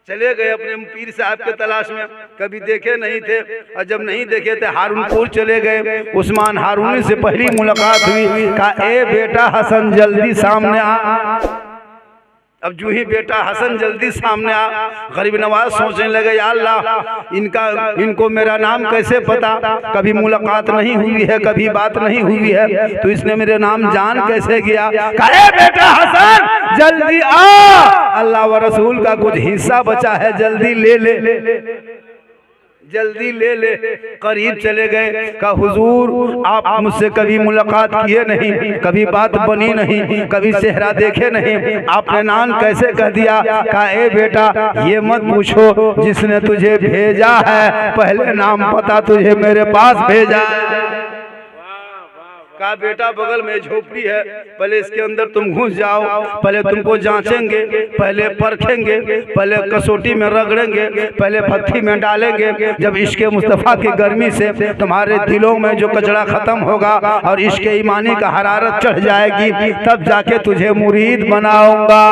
चले गए अपने पीर साहब के तलाश में, कभी देखे नहीं थे। और जब नहीं देखे थे हारूनपुर चले गए। उस्मान हारूनी से पहली मुलाकात हुई, कहा ए बेटा हसन जल्दी सामने आ। अब जो ही बेटा हसन जल्दी सामने आ, गरीब नवाज सोचने लगे या अल्लाह इनको मेरा नाम कैसे पता, कभी मुलाकात नहीं हुई है, कभी बात नहीं हुई है, तो इसने मेरे नाम जान कैसे गया। कहे बेटा हसन जल्दी आ, अल्लाह व रसूल का कुछ हिस्सा बचा है, जल्दी ले ले जल्दी ले ले। करीब चले गए, कहा हुजूर आप मुझसे कभी मुलाकात किए नहीं, कभी बात बनी नहीं, कभी चेहरा देखे नहीं, आपने नाम कैसे कह दिया। कहा ए बेटा ये मत पूछो, जिसने तुझे भेजा है पहले नाम पता तुझे मेरे पास भेजा है। कहा बेटा बगल में झोपड़ी है, पहले इसके अंदर तुम घुस जाओ, पहले तुमको जांचेंगे, पहले परखेंगे, पहले कसौटी में रगड़ेंगे, पहले भट्ठी में डालेंगे। जब इश्क़ मुस्तफ़ा की गर्मी से तुम्हारे दिलों में जो कचरा खत्म होगा और इश्क़ ईमानी का हरारत चढ़ जाएगी, तब जाके तुझे मुरीद बनाऊंगा।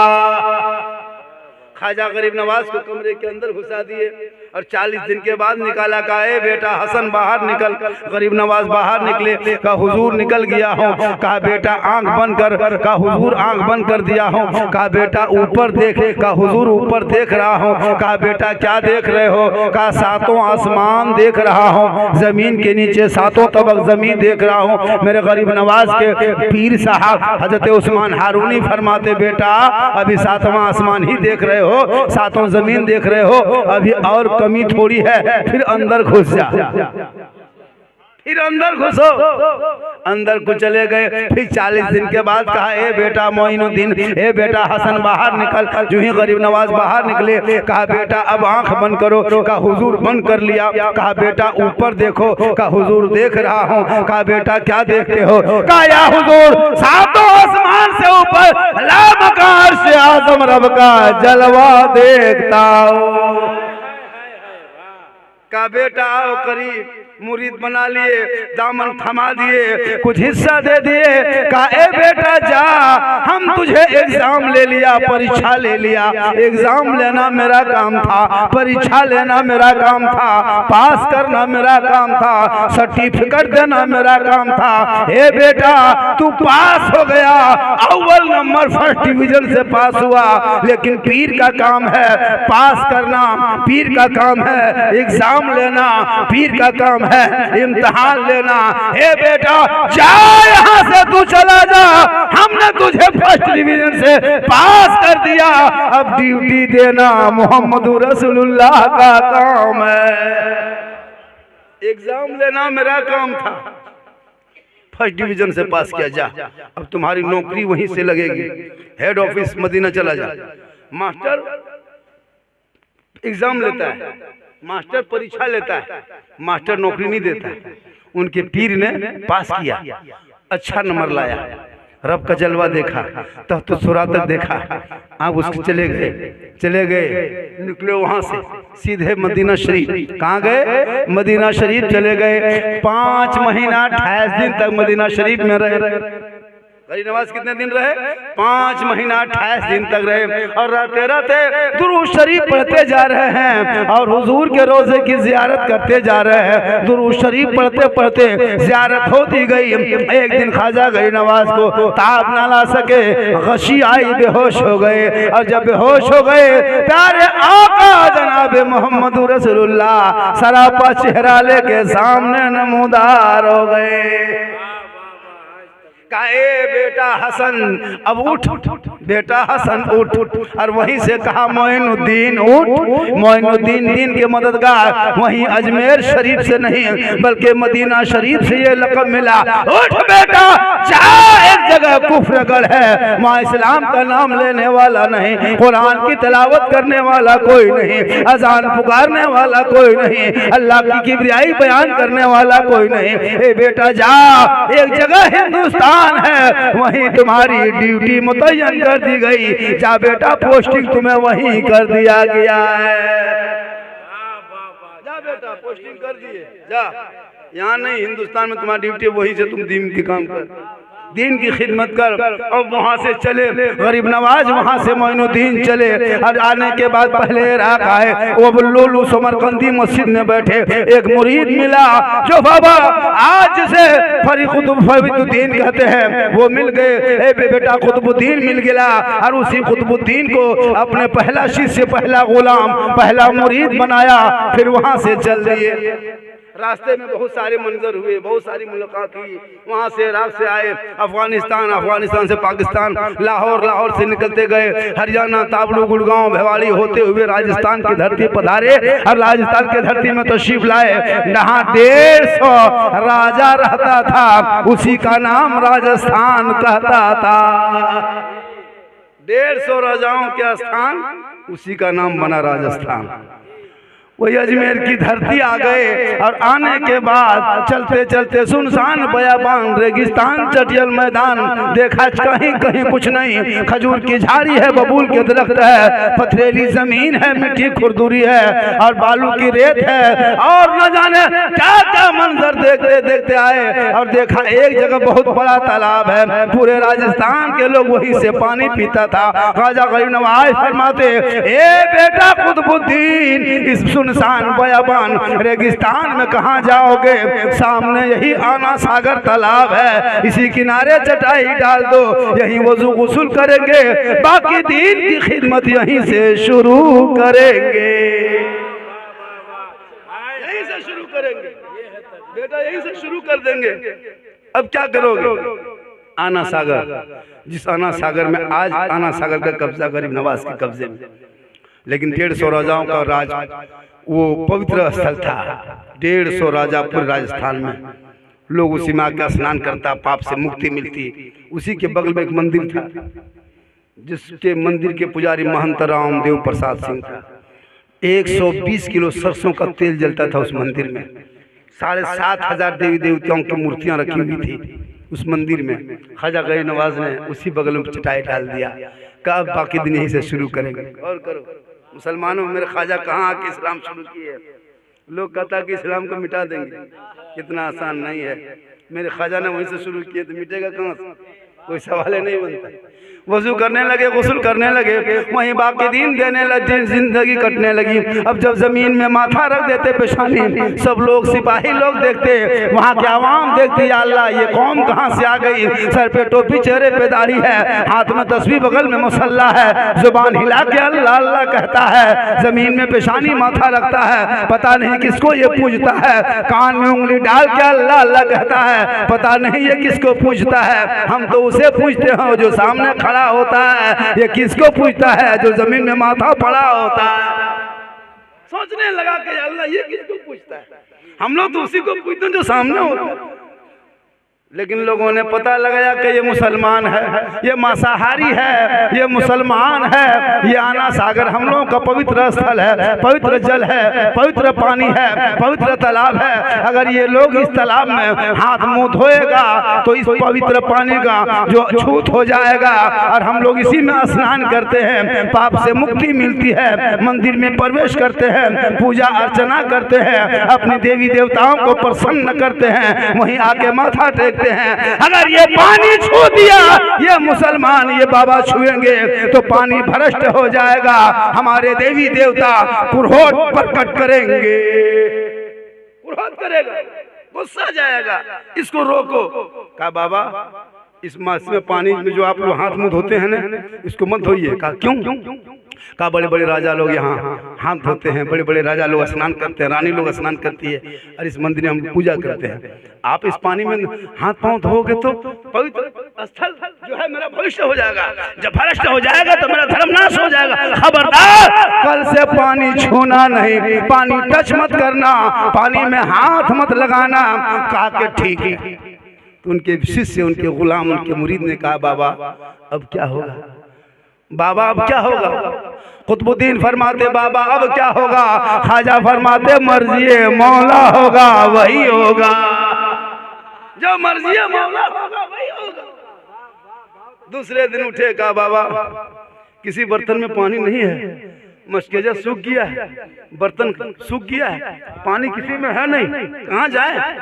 ख्वाजा गरीब नवाज को कमरे के अंदर घुसा दिए और 40 दिन के बाद निकाला। कहा ए बेटा हसन बाहर निकल। गरीब नवाज बाहर निकले, कहा हुजूर निकल गया हूँ। कहा बेटा आंख बंद कर। कहा हुजूर आंख बंद कर दिया हूँ। कहा बेटा ऊपर देख। कहा हुजूर ऊपर देख रहा हूँ। कहा बेटा क्या देख रहे हो। कहा सातों आसमान देख रहा हूँ, जमीन के नीचे सातों तबक जमीन देख रहा हूँ। मेरे गरीब नवाज के पीर साहब हजरत उस्मान हारूनी फरमाते बेटा अभी सातवां आसमान ही देख रहे हो, सातों जमीन देख रहे हो, अभी और कमी थोड़ी है, फिर अंदर घुस जा, फिर अंदर घुसो। अंदर को चले गए। फिर 40 दिन के बाद कहा ए बेटा मोइनुद्दीन, ए बेटा हसन बाहर निकल। जो ही गरीब नवाज बाहर निकले, कहा बेटा अब आंख बंद करो। कहा हुजूर बंद कर लिया। कहा बेटा ऊपर देखो। कहा हुजूर देख रहा हूँ। कहा बेटा क्या देखते हो। कहा या हुजूर सातों आसमान से ऊपर लामकार से आजम रब का जलवा देखता हूँ। कहा बेटा आओ करीब, मुरीद बना लिए, दामन थमा दिए, कुछ हिस्सा दे दिए। कहा ए बेटा जा, हम तुझे एग्जाम ले लिया, परीक्षा ले लिया। एग्जाम लेना मेरा काम था, परीक्षा लेना मेरा काम था, पास करना मेरा काम था, सर्टिफिकेट देना मेरा काम था। ए बेटा तू पास हो गया, अव्वल नंबर फर्स्ट डिवीजन से पास हुआ, लेकिन पीर का काम है पास करना, पीर का काम है एग्जाम लेना, पीर का काम है इम्तिहान लेना। हे बेटा जा यहाँ से तू चला जा, हमने तुझे फर्स्ट डिवीजन से पास कर दिया, अब ड्यूटी देना मोहम्मद रसूलुल्लाह का काम है। एग्जाम लेना मेरा काम था, फर्स्ट डिवीजन से पास किया, जा अब तुम्हारी नौकरी वहीं से लगेगी, हेड ऑफिस मदीना चला जा। मास्टर एग्जाम लेता है, मास्टर परीक्षा लेता है, मास्टर नौकरी नहीं देता है। उनके पीर ने पास किया, अच्छा नंबर लाया, रब का जलवा देखा, तब तो सुरा तक देखा। आप उसके चले गए निकले वहां से सीधे मदीना शरीफ। कहाँ गए। मदीना शरीफ चले गए। 5 महीना 28 दिन तक मदीना शरीफ में रहे। गरीब नवाज कितने दिन रहे। 5 महीना 28 दिन तक रहे और रहते रहते दुरूद शरीफ पढ़ते जा रहे हैं और हुजूर के रोजे की जियारत करते जा रहे हैं। दुरूद शरीफ पढ़ते पढ़ते जियारत होती गई। एक दिन ख्वाजा गरीब नवाज को ताब ना ला सके, गशी आई, बेहोश हो गए। और जब बेहोश हो गए, प्यारे आका जनाब मोहम्मद रसूलुल्लाह सरापा चेहरा लेके सामने नमूदार हो गए। कहा ए बेटा हसन अब उठ, बेटा हसन उठ। और वहीं से कहा मोइनुद्दीन उठ। मोइनुद्दीन दीन के मददगार वहीं अजमेर शरीफ से नहीं बल्कि मदीना शरीफ से ये लक़ब मिला। उठ बेटा जा, एक जगह कुफ्रगढ़ है, वहाँ इस्लाम का नाम लेने वाला नहीं, कुरान की तिलावत करने वाला कोई नहीं, अजान पुकारने वाला कोई नहीं, अल्लाह की किबरियाई बयान करने वाला कोई नहीं। ए बेटा जा, एक जगह हिंदुस्तान है, वहीं तुम्हारी ड्यूटी मुतय्यन कर दी गई। जा बेटा पोस्टिंग तुम्हें वहीं कर दिया गया है। जा बेटा पोस्टिंग कर दिए, जा यहाँ नहीं, हिंदुस्तान में तुम्हारी ड्यूटी वहीं से तुम दीन के काम कर। दीन की खिदमत कर। और वहाँ से चले गरीब नवाज, वहाँ से मोइनुद्दीन चले और आने के बाद पहले इराक आए। वो लोलू समरकंदी मस्जिद में बैठे, एक मुरीद मिला जो बाबा आज से फरीदुद्दीन कहते हैं, वो मिल गए। बेटा कुतुबुद्दीन मिल गया और उसी कुतुबुद्दीन को अपने पहला शिष्य, पहला गुलाम, पहला मुरीद बनाया। फिर वहाँ से चल दिए। रास्ते में बहुत सारे मंजर हुए, बहुत सारी मुलाकात हुई। वहाँ से इराक से आए अफगानिस्तान, अफगानिस्तान से पाकिस्तान, लाहौर, लाहौर से निकलते गए हरियाणा, ताबलू, गुड़गांव, भिवाड़ी होते हुए राजस्थान की धरती पधारे और राजस्थान की धरती में तशरीफ लाए। जहाँ 150 राजा रहता था, उसी का नाम राजस्थान कहता था। 150 राजाओं के स्थान, उसी का नाम बना राजस्थान। वही अजमेर की धरती आ गए और आने के बाद चलते चलते सुनसान बयाबान, रेगिस्तान, चटियल मैदान देखा, कहीं कहीं कुछ नहीं। खजूर की झाड़ी है, बबूल के दरख्त है, पथरीली जमीन है, मिट्टी खुरदुरी है और बालू की रेत है और न जाने क्या क्या मंजर देखते देखते आए। और देखा एक जगह बहुत बड़ा तालाब है, पूरे राजस्थान के लोग वहीं से पानी पीता था। ख्वाजा गरीब नवाज फरमाते, ए बेटा कुतुबुद्दीन, इस सुनसान बयाबान रेगिस्तान में कहाँ जाओगे? सामने यही आना सागर तालाब है, इसी किनारे चटाई डाल दो, यहीं वजू गुस्ल करेंगे, बाकी दीन की खिदमत यहीं से शुरू करेंगे। यहीं से शुरू करेंगे बेटा, यहीं से शुरू कर देंगे। अब क्या करोगे? आना सागर, जिस आना सागर में आज आना सागर का कब्जा गरीब नवाज के कब्जे में, लेकिन 150 राजाओं का राज, वो पवित्र स्थल था। 150 राजा पूरे राजस्थान में, लोग उसी में आकर स्नान करता, पाप से मुक्ति मिलती। उसी के बगल में एक मंदिर था, जिसके मंदिर के पुजारी महंत रामदेव प्रसाद सिंह था। 120 किलो सरसों का तेल जलता था उस मंदिर में। 7,500 देवी देवताओं की मूर्तियां रखी हुई थी उस मंदिर में। ख्वाजा गरीब नवाज ने उसी बगल में चटाई डाल दिया, कब बाकी दिन यहीं से शुरू करेंगे। और करो मुसलमानों, मेरे ख्वाजा कहाँ आके इस्लाम शुरू किए? लोग कहता कि इस्लाम को मिटा देंगे, इतना आसान नहीं है। मेरे ख्वाजा ने वहीं से शुरू किए, तो मिटेगा कहाँ से? कोई सवाल ही नहीं बनता। वजू करने लगे, गुस्ल करने लगे, वहीं बाकी दिन देने लगे, जिंदगी कटने लगी। अब जब जमीन में माथा रख देते पेशानी, सब लोग सिपाही लोग देखते, वहाँ के आवाम देखते, या अल्लाह ये कौम कहाँ से आ गई? सर पे टोपी, चेहरे पे दाढ़ी है, हाथ में तस्बीह, बगल में मुसल्ला है, जुबान हिला के अल्लाह अल्लाह कहता है, जमीन में पेशानी माथा रखता है, पता नहीं किसको ये पूजता है, कान में उंगली डाल के अल्लाह अल्लाह कहता है, पता नहीं ये किसको पूजता है। हम तो उसे पूजते हैं जो सामने खड़ा होता है, ये किसको पूछता है जो जमीन में माथा पड़ा होता है? सोचने लगा कि अल्लाह ये किसको पूछता है? हम लोग तो उसी को पूछते हैं जो सामने होता है। लेकिन लोगों ने पता लगाया कि ये मुसलमान है, ये मांसाहारी है, ये मुसलमान है, ये आना सागर हम लोगों का पवित्र स्थल है, पवित्र जल है, पवित्र पानी है, पवित्र तालाब है। अगर ये लोग इस तालाब में हाथ मुंह धोएगा तो इस पवित्र पानी का जो छूत हो जाएगा, और हम लोग इसी में स्नान करते हैं, पाप से मुक्ति मिलती है, मंदिर में प्रवेश करते हैं, पूजा अर्चना करते हैं, अपनी देवी देवताओं को प्रसन्न करते हैं, वहीं आके माथा टेक हैं। अगर ये पानी छू दिया, ये मुसलमान ये बाबा छुएंगे तो पानी भ्रष्ट हो जाएगा, हमारे देवी देवता पुरोहित प्रकट करेंगे, पुरोहित करेगा, गुस्सा जाएगा, इसको रोको। कहा बाबा इस में पानी में जो आप लोग हाथ मुंह धोते हैं ना, इसको मत धोइए। कहा क्यों? कहा बड़े बड़े राजा लोग यहाँ हाथ धोते हैं, बड़े बड़े राजा लोग स्नान करते हैं, रानी लोग स्नान करती है, और इस मंदिर में हम पूजा करते हैं। आप इस पानी में हाथ पांव धोगे तो पवित्र स्थल जो है मेरा भविष्य हो जाएगा, जब भ्रष्ट हो जाएगा तो मेरा धर्म नाश हो जाएगा। खबरदार, कल से पानी छूना नहीं, पानी टच मत करना, पानी में हाथ मत लगाना। कहा कि ठीक है। तो उनके शिष्य, उनके गुलाम, उनके मुरीद ने कहा बाबा अब क्या होगा? बाबा अब क्या होगा? कुतुबुद्दीन फरमाते बाबा अब क्या होगा? ख्वाजा फरमाते मर्जी मौला होगा वही होगा, जो मर्जी मौला होगा वही होगा। दूसरे दिन उठे, कहा बाबा किसी बर्तन में पानी नहीं है, मशकेजा सूख गया है, बर्तन सूख गया है, पानी किसी में है नहीं, कहाँ जाए?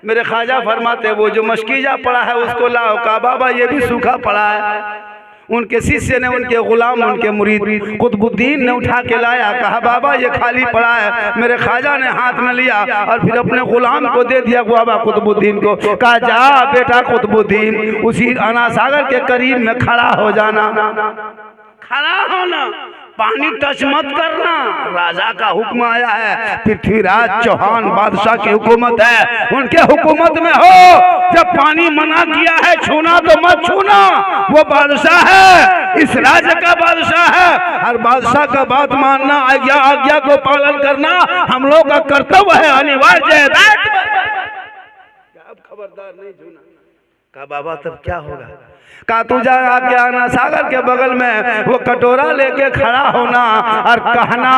मेरे ख्वाजा फरमाते वो जो मशकीजा पड़ा है उसको लाओ। कहा बाबा ये भी सूखा पड़ा है। उनके शिष्य ने, उनके गुलाम, उनके मुरीद कुतुबुद्दीन ने उठा के लाया। कहा बाबा ये खाली पड़ा है। मेरे ख्वाजा ने हाथ में लिया और फिर अपने गुलाम को दे दिया, बाबा कुतुबुद्दीन को। कहा जा बेटा कुतुबुद्दीन उसी अना सागर के करीब में खड़ा हो जाना, खड़ा होना, पानी टच मत करना। राजा का हुक्म आया है, पृथ्वीराज चौहान बादशाह की हुकूमत है, उनके हुकूमत में हो। जब पानी मना किया है छूना तो मत छूना, वो बादशाह है, इस राज्य का बादशाह है। हर बादशाह का बात मानना, आज्ञा को पालन करना हम लोग का कर्तव्य है, अनिवार्य है। खबरदार नहीं छूना। कहा बाबा तब क्या होगा? कहा तू जा आके आना सागर के बगल में वो कटोरा लेके खड़ा होना और कहना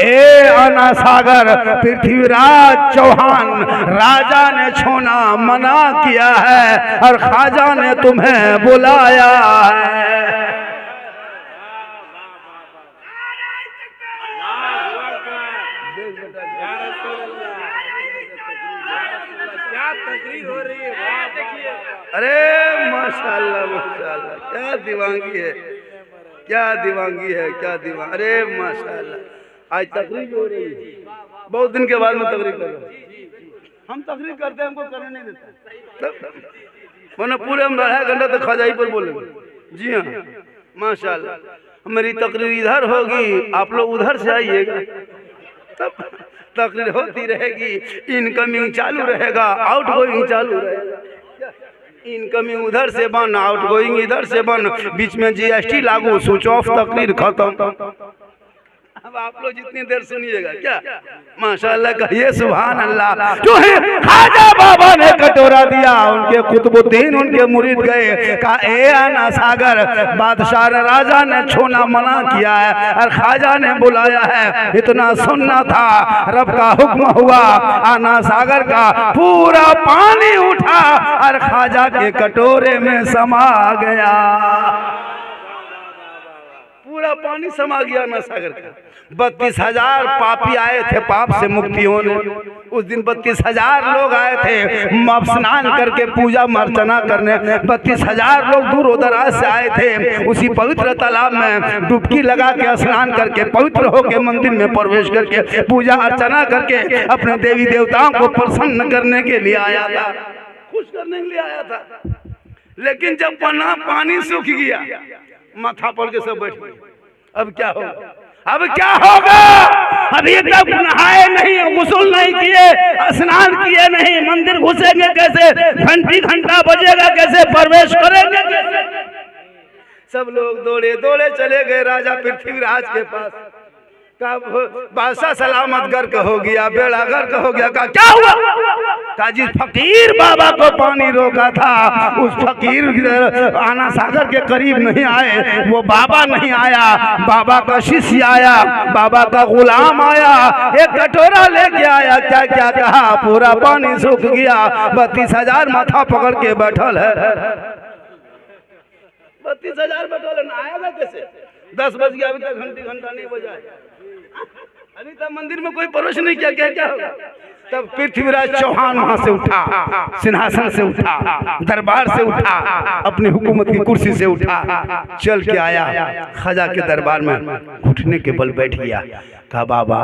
ए आना सागर पृथ्वीराज चौहान राजा ने छूना मना किया है और ख्वाजा ने तुम्हें बुलाया है। अरे माशाल्लाह माशाल्लाह, क्या दीवानगी है, क्या दीवानगी है, क्या दीवान। अरे माशाल्लाह आज तकरीर हो रही है, बहुत दिन के बाद में तकरीर कर रहा हूँ। हम तकरीर करते हैं, हमको करने नहीं देते, वरना पूरे हम 2.5 घंटा तक खजाई पर बोलेंगे। जी हाँ माशाल्लाह, मेरी तकरीर इधर होगी, आप लोग उधर से आइएगा, तब तकरीर होती रहेगी। इनकमिंग चालू रहेगा, आउटगोइंग चालू रहेगा। इनकमिंग उधर से बन, आउटगोइंग इधर से बन, बीच में जीएसटी लागू, स्विच ऑफ, तकरीर खत्म। अब आप लोग जितनी देर सुनिएगा क्या माशाल्लाह कहिए सुभान अल्लाह। जो है ख्वाजा बाबा ने कटोरा दिया, उनके कुतुबुद्दीन उनके मुरीद गए। कहा ए आना सागर बादशाह राजा ने छूना मना किया है और ख्वाजा ने बुलाया है। इतना सुनना था, रब का हुक्म हुआ, आना सागर का पूरा पानी उठा और ख्वाजा के कटोरे में समा गया। पूरा पानी समा गया ना सागर का। 32,000 पापी आए थे पाप से मुक्ति होने। उस दिन 32,000 लोग आए थे स्नान करके पूजा अर्चना करने। 32,000 लोग दूर दराज से आए थे उसी पवित्र तालाब में डुबकी लगा के स्नान करके पवित्र होकर मंदिर में प्रवेश करके पूजा अर्चना करके अपने देवी देवताओं को प्रसन्न करने के लिए आया था, खुश करने के लिए आया था। लेकिन जब पानी सूख गया, माथा पर के सब बैठ गए। अब क्या होगा? अब क्या होगा? अभी तक नहाए नहीं, गुस्ल नहीं किए, स्नान किए नहीं, मंदिर घुसेंगे कैसे? घंटा बजेगा कैसे? प्रवेश करेंगे कैसे? सब लोग दौड़े दौड़े चले गए राजा पृथ्वीराज के पास। बादशाह सलामत गर्क हो गया, बेड़ा गर्क हो गया। कहा क्या हुआ? कहा जिस फकीर बाबा को पानी रोका था उस फकीर आना सागर के करीब नहीं आए, वो बाबा नहीं आया, बाबा का शिष्य आया, बाबा का गुलाम आया, एक कटोरा लेके आया। क्या क्या कहा? पूरा पानी सूख गया। 32,000 माथा पकड़ के बैठल है। 32,000 बैठल है, आएगा कैसे? 10 बज गया, अभी तक घंटा नहीं बजा, अभी तक मंदिर में कोई प्रवेश नहीं किया। क्या क्या होगा? तब पृथ्वीराज चौहान वहां से उठा, सिंहासन से उठा, दरबार से उठा, अपनी हुकूमत की कुर्सी से उठा, चल के आया ख्वाजा के दरबार में, घुटने के बल बैठ गया। कहा बाबा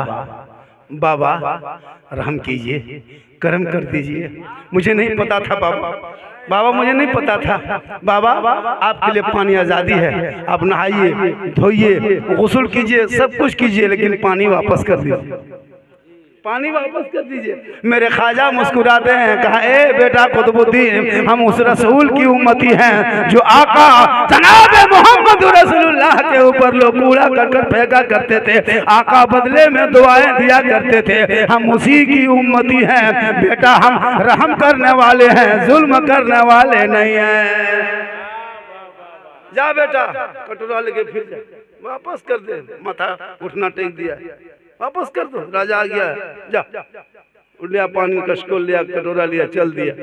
बाबा रहम कीजिए, करम कर दीजिए, मुझे नहीं पता था बाबा, मुझे नहीं पता था बाबा, आपके लिए पानी आज़ादी है, आप नहाइए, धोइए, गुस्ल कीजिए, सब कुछ कीजिए, लेकिन पानी वापस कर दीजिए, पानी वापस कर दीजिए। मेरे ख्वाजा मुस्कुराते हैं। कहा ए बेटा कुतुबुद्दीन, हम उस रसूल की उम्मती हैं जो आका जनाब मोहम्मद रसूलुल्लाह के ऊपर लोग कूड़ा करकट फेंका करते थे, आका बदले में दुआएं दिया करते थे, हम उसी की उम्मती हैं बेटा, हम रहम करने वाले हैं, जुल्म करने वाले नहीं हैं। जा बेटा कटोरा लेके फिर जा, वापस कर दे। माथा उठना टेक दिया, वापस कर दो। राजा आ गया, जा लिया पानी, कशको लिया, कटोरा लिया, चल दिया,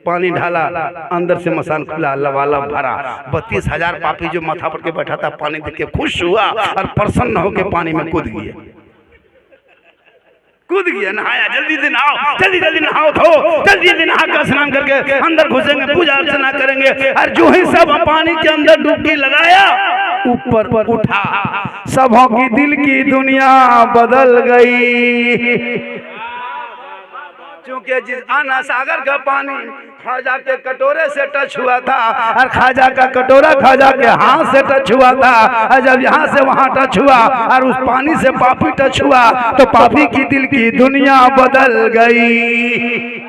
पानी ढाला, अंदर से मसान खुला, लबालब भरा। 32,000 पापी जो माथा पर के बैठा था, पानी देख के खुश हुआ और प्रसन्न होकर पानी में कूद गया। कूद गया, नहाया, जल्दी से नहाओ, जल्दी जल्दी नहाओ, धो, जल्दी जल्दी नहा कर स्नान करके अंदर घुसेंगे, पूजा अर्चना करेंगे। और जो ही सब पानी के अंदर डुबकी लगाया, ऊपर उठा, सबों की दिल की दुनिया बदल गई। क्योंकि जिस आना सागर का पानी खाजा के कटोरे से टच हुआ था और खाजा का कटोरा खाजा के हाथ से टच हुआ था, और जब यहाँ से वहाँ टच हुआ और उस पानी से पापी टच हुआ तो पापी की दिल की दुनिया बदल गई।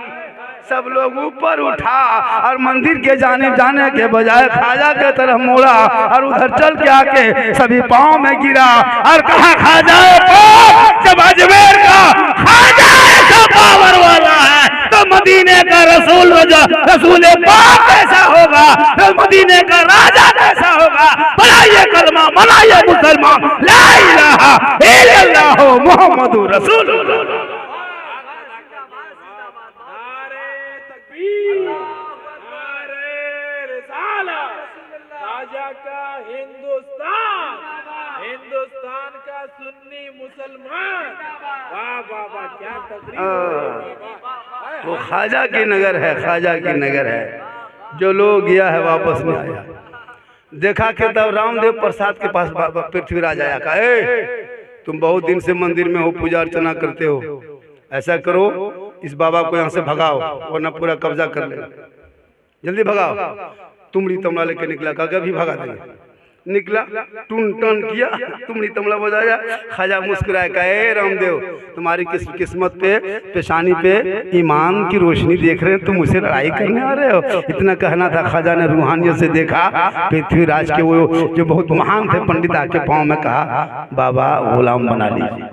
सब लोग ऊपर उठा और मंदिर के जाने के बजाय खाजा के तरफ मोड़ा और उधर चल के आके सभी पाँव में गिरा और कहा, खाजा जब अजमेर का खाजा ऐसा पावर वाला है तो मदीने का रसूल पाक कैसा होगा, तो मदीने का राजा कैसा होगा। बनाइए कलमा, बनाइए मुसलमान, ला इलाहा इल्लल्लाह मुहम्मदुर रसूलुल्लाह। हिंदुस्तान का सुन्नी मुसलमान, वाह वाह वाह, क्या तकरीर। वो खाजा की नगर है, खाजा की नगर है। जो लोग गया है वापस नहीं आया। देखा कि तब रामदेव प्रसाद के पास पृथ्वीराज आया, कहा, तुम बहुत दिन से मंदिर में हो, पूजा अर्चना करते हो, ऐसा करो इस बाबा को यहाँ से भगाओ वरना पूरा कब्जा कर लेगा, जल्दी भगाओ। तुमड़ी तमला लेके निकला, कहा अभी भगा देंगे। निकला, टून टन किया, तुमड़ी तमला बजाया। खाजा मुस्कुराया, कहे रामदेव तुम्हारी किस्मत पे, पेशानी पे ईमान की रोशनी देख रहे हैं, तुम मुझसे लड़ाई करने आ रहे हो। इतना कहना था। खाजा ने रूहानियत से देखा, पृथ्वीराज के वो जो बहुत महान थे पंडित आके पाँव में कहा, बाबा गुलाम बना लीजिए।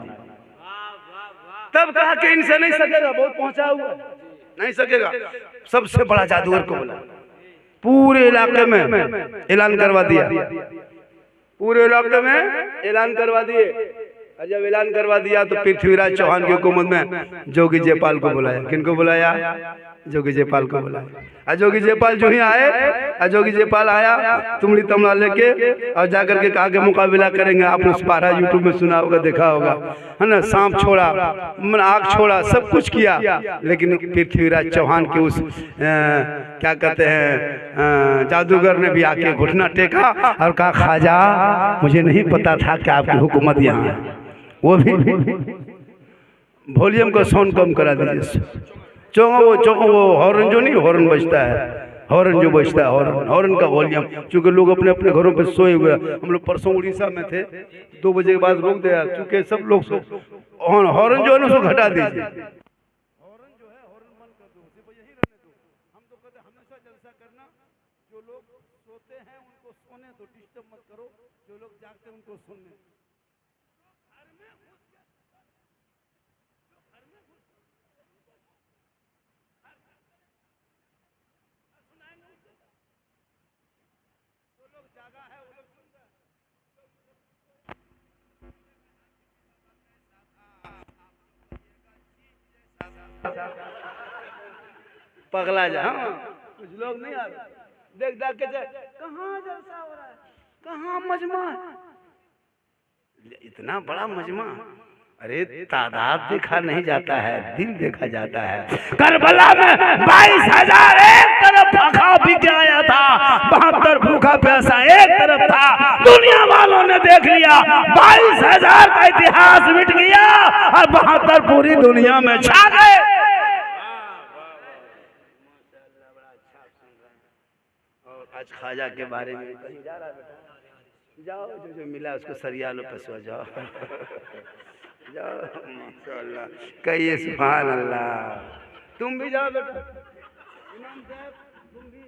तब कहा कि इनसे नहीं सकेगा, बहुत पहुंचा हुआ नहीं सकेगा। सबसे बड़ा जादूगर को बोला, पूरे इलाके में ऐलान करवा दिया, पूरे इलाके में ऐलान करवा दिए। और जब ऐलान करवा दिया तो पृथ्वीराज चौहान की हुकूमत में जोगी जयपाल को बुलाया। किनको बुलाया? जोगी जयपाल को बुलाया। और जोगी जयपाल जो ही आए, और जोगी जयपाल आया तुमड़ी तमला लेके और जाकर के कहा कि मुकाबला करेंगे। आपने पारा यूट्यूब में सुना होगा, देखा होगा, है ना। सांप छोड़ा, आग छोड़ा, सब कुछ किया, लेकिन पृथ्वीराज चौहान के उस क्या कहते हैं जादूगर ने भी आके घुटना टेका और कहा, खाजा मुझे नहीं पता था कि आपकी हुकूमत यहाँ है। वो भी वॉल्यूम को साउंड कम करा दीजिए। चौंको वो हॉर्न जो नहीं, हॉर्न बजता है, हॉर्न जो बजता है, हॉर्न का वॉल्यूम, क्योंकि लोग अपने अपने घरों पे सोए हुए। हम लोग परसों उड़ीसा में थे, 2 बजे के बाद रोक दिया, क्योंकि सब लोग हॉर्न जो है ना उसको घटा दीजिए। हॉर्न जो है हॉर्न बंद कर दो, सिर्फ यही रहने दो। हम तो कहते हमेशा जलसा करना, जो लोग सोते हैं उनको सोने दो, डिस्टर्ब मत करो, जो लोग जागते हैं उनको सोने दो। पगला जा, कुछ लोग नहीं आ रहे, देख देख के जाए, कहाँ जलसा हो रहा है, कहाँ मजमा है, इतना बड़ा मजमा। अरे तादाद देखा नहीं जाता है, दिल देखा जाता है। करबला में 22,000 एक तरफ भूखा भी आया था, 72 भूखा प्यासा एक तरफ था। दुनिया वालों ने देख लिया, 22,000 का इतिहास मिट गया और 72 पूरी दुनिया में छा गए। और आज खाजा के बारे में कहीं जा रहा बेटा, जाओ, जो मिला उसको सरिया लो, पसवा जाओ, जाओ, माशाअल्लाह, कहिए सुभान अल्लाह। तुम भी जाओ बेटा, इमाम साहब तुम भी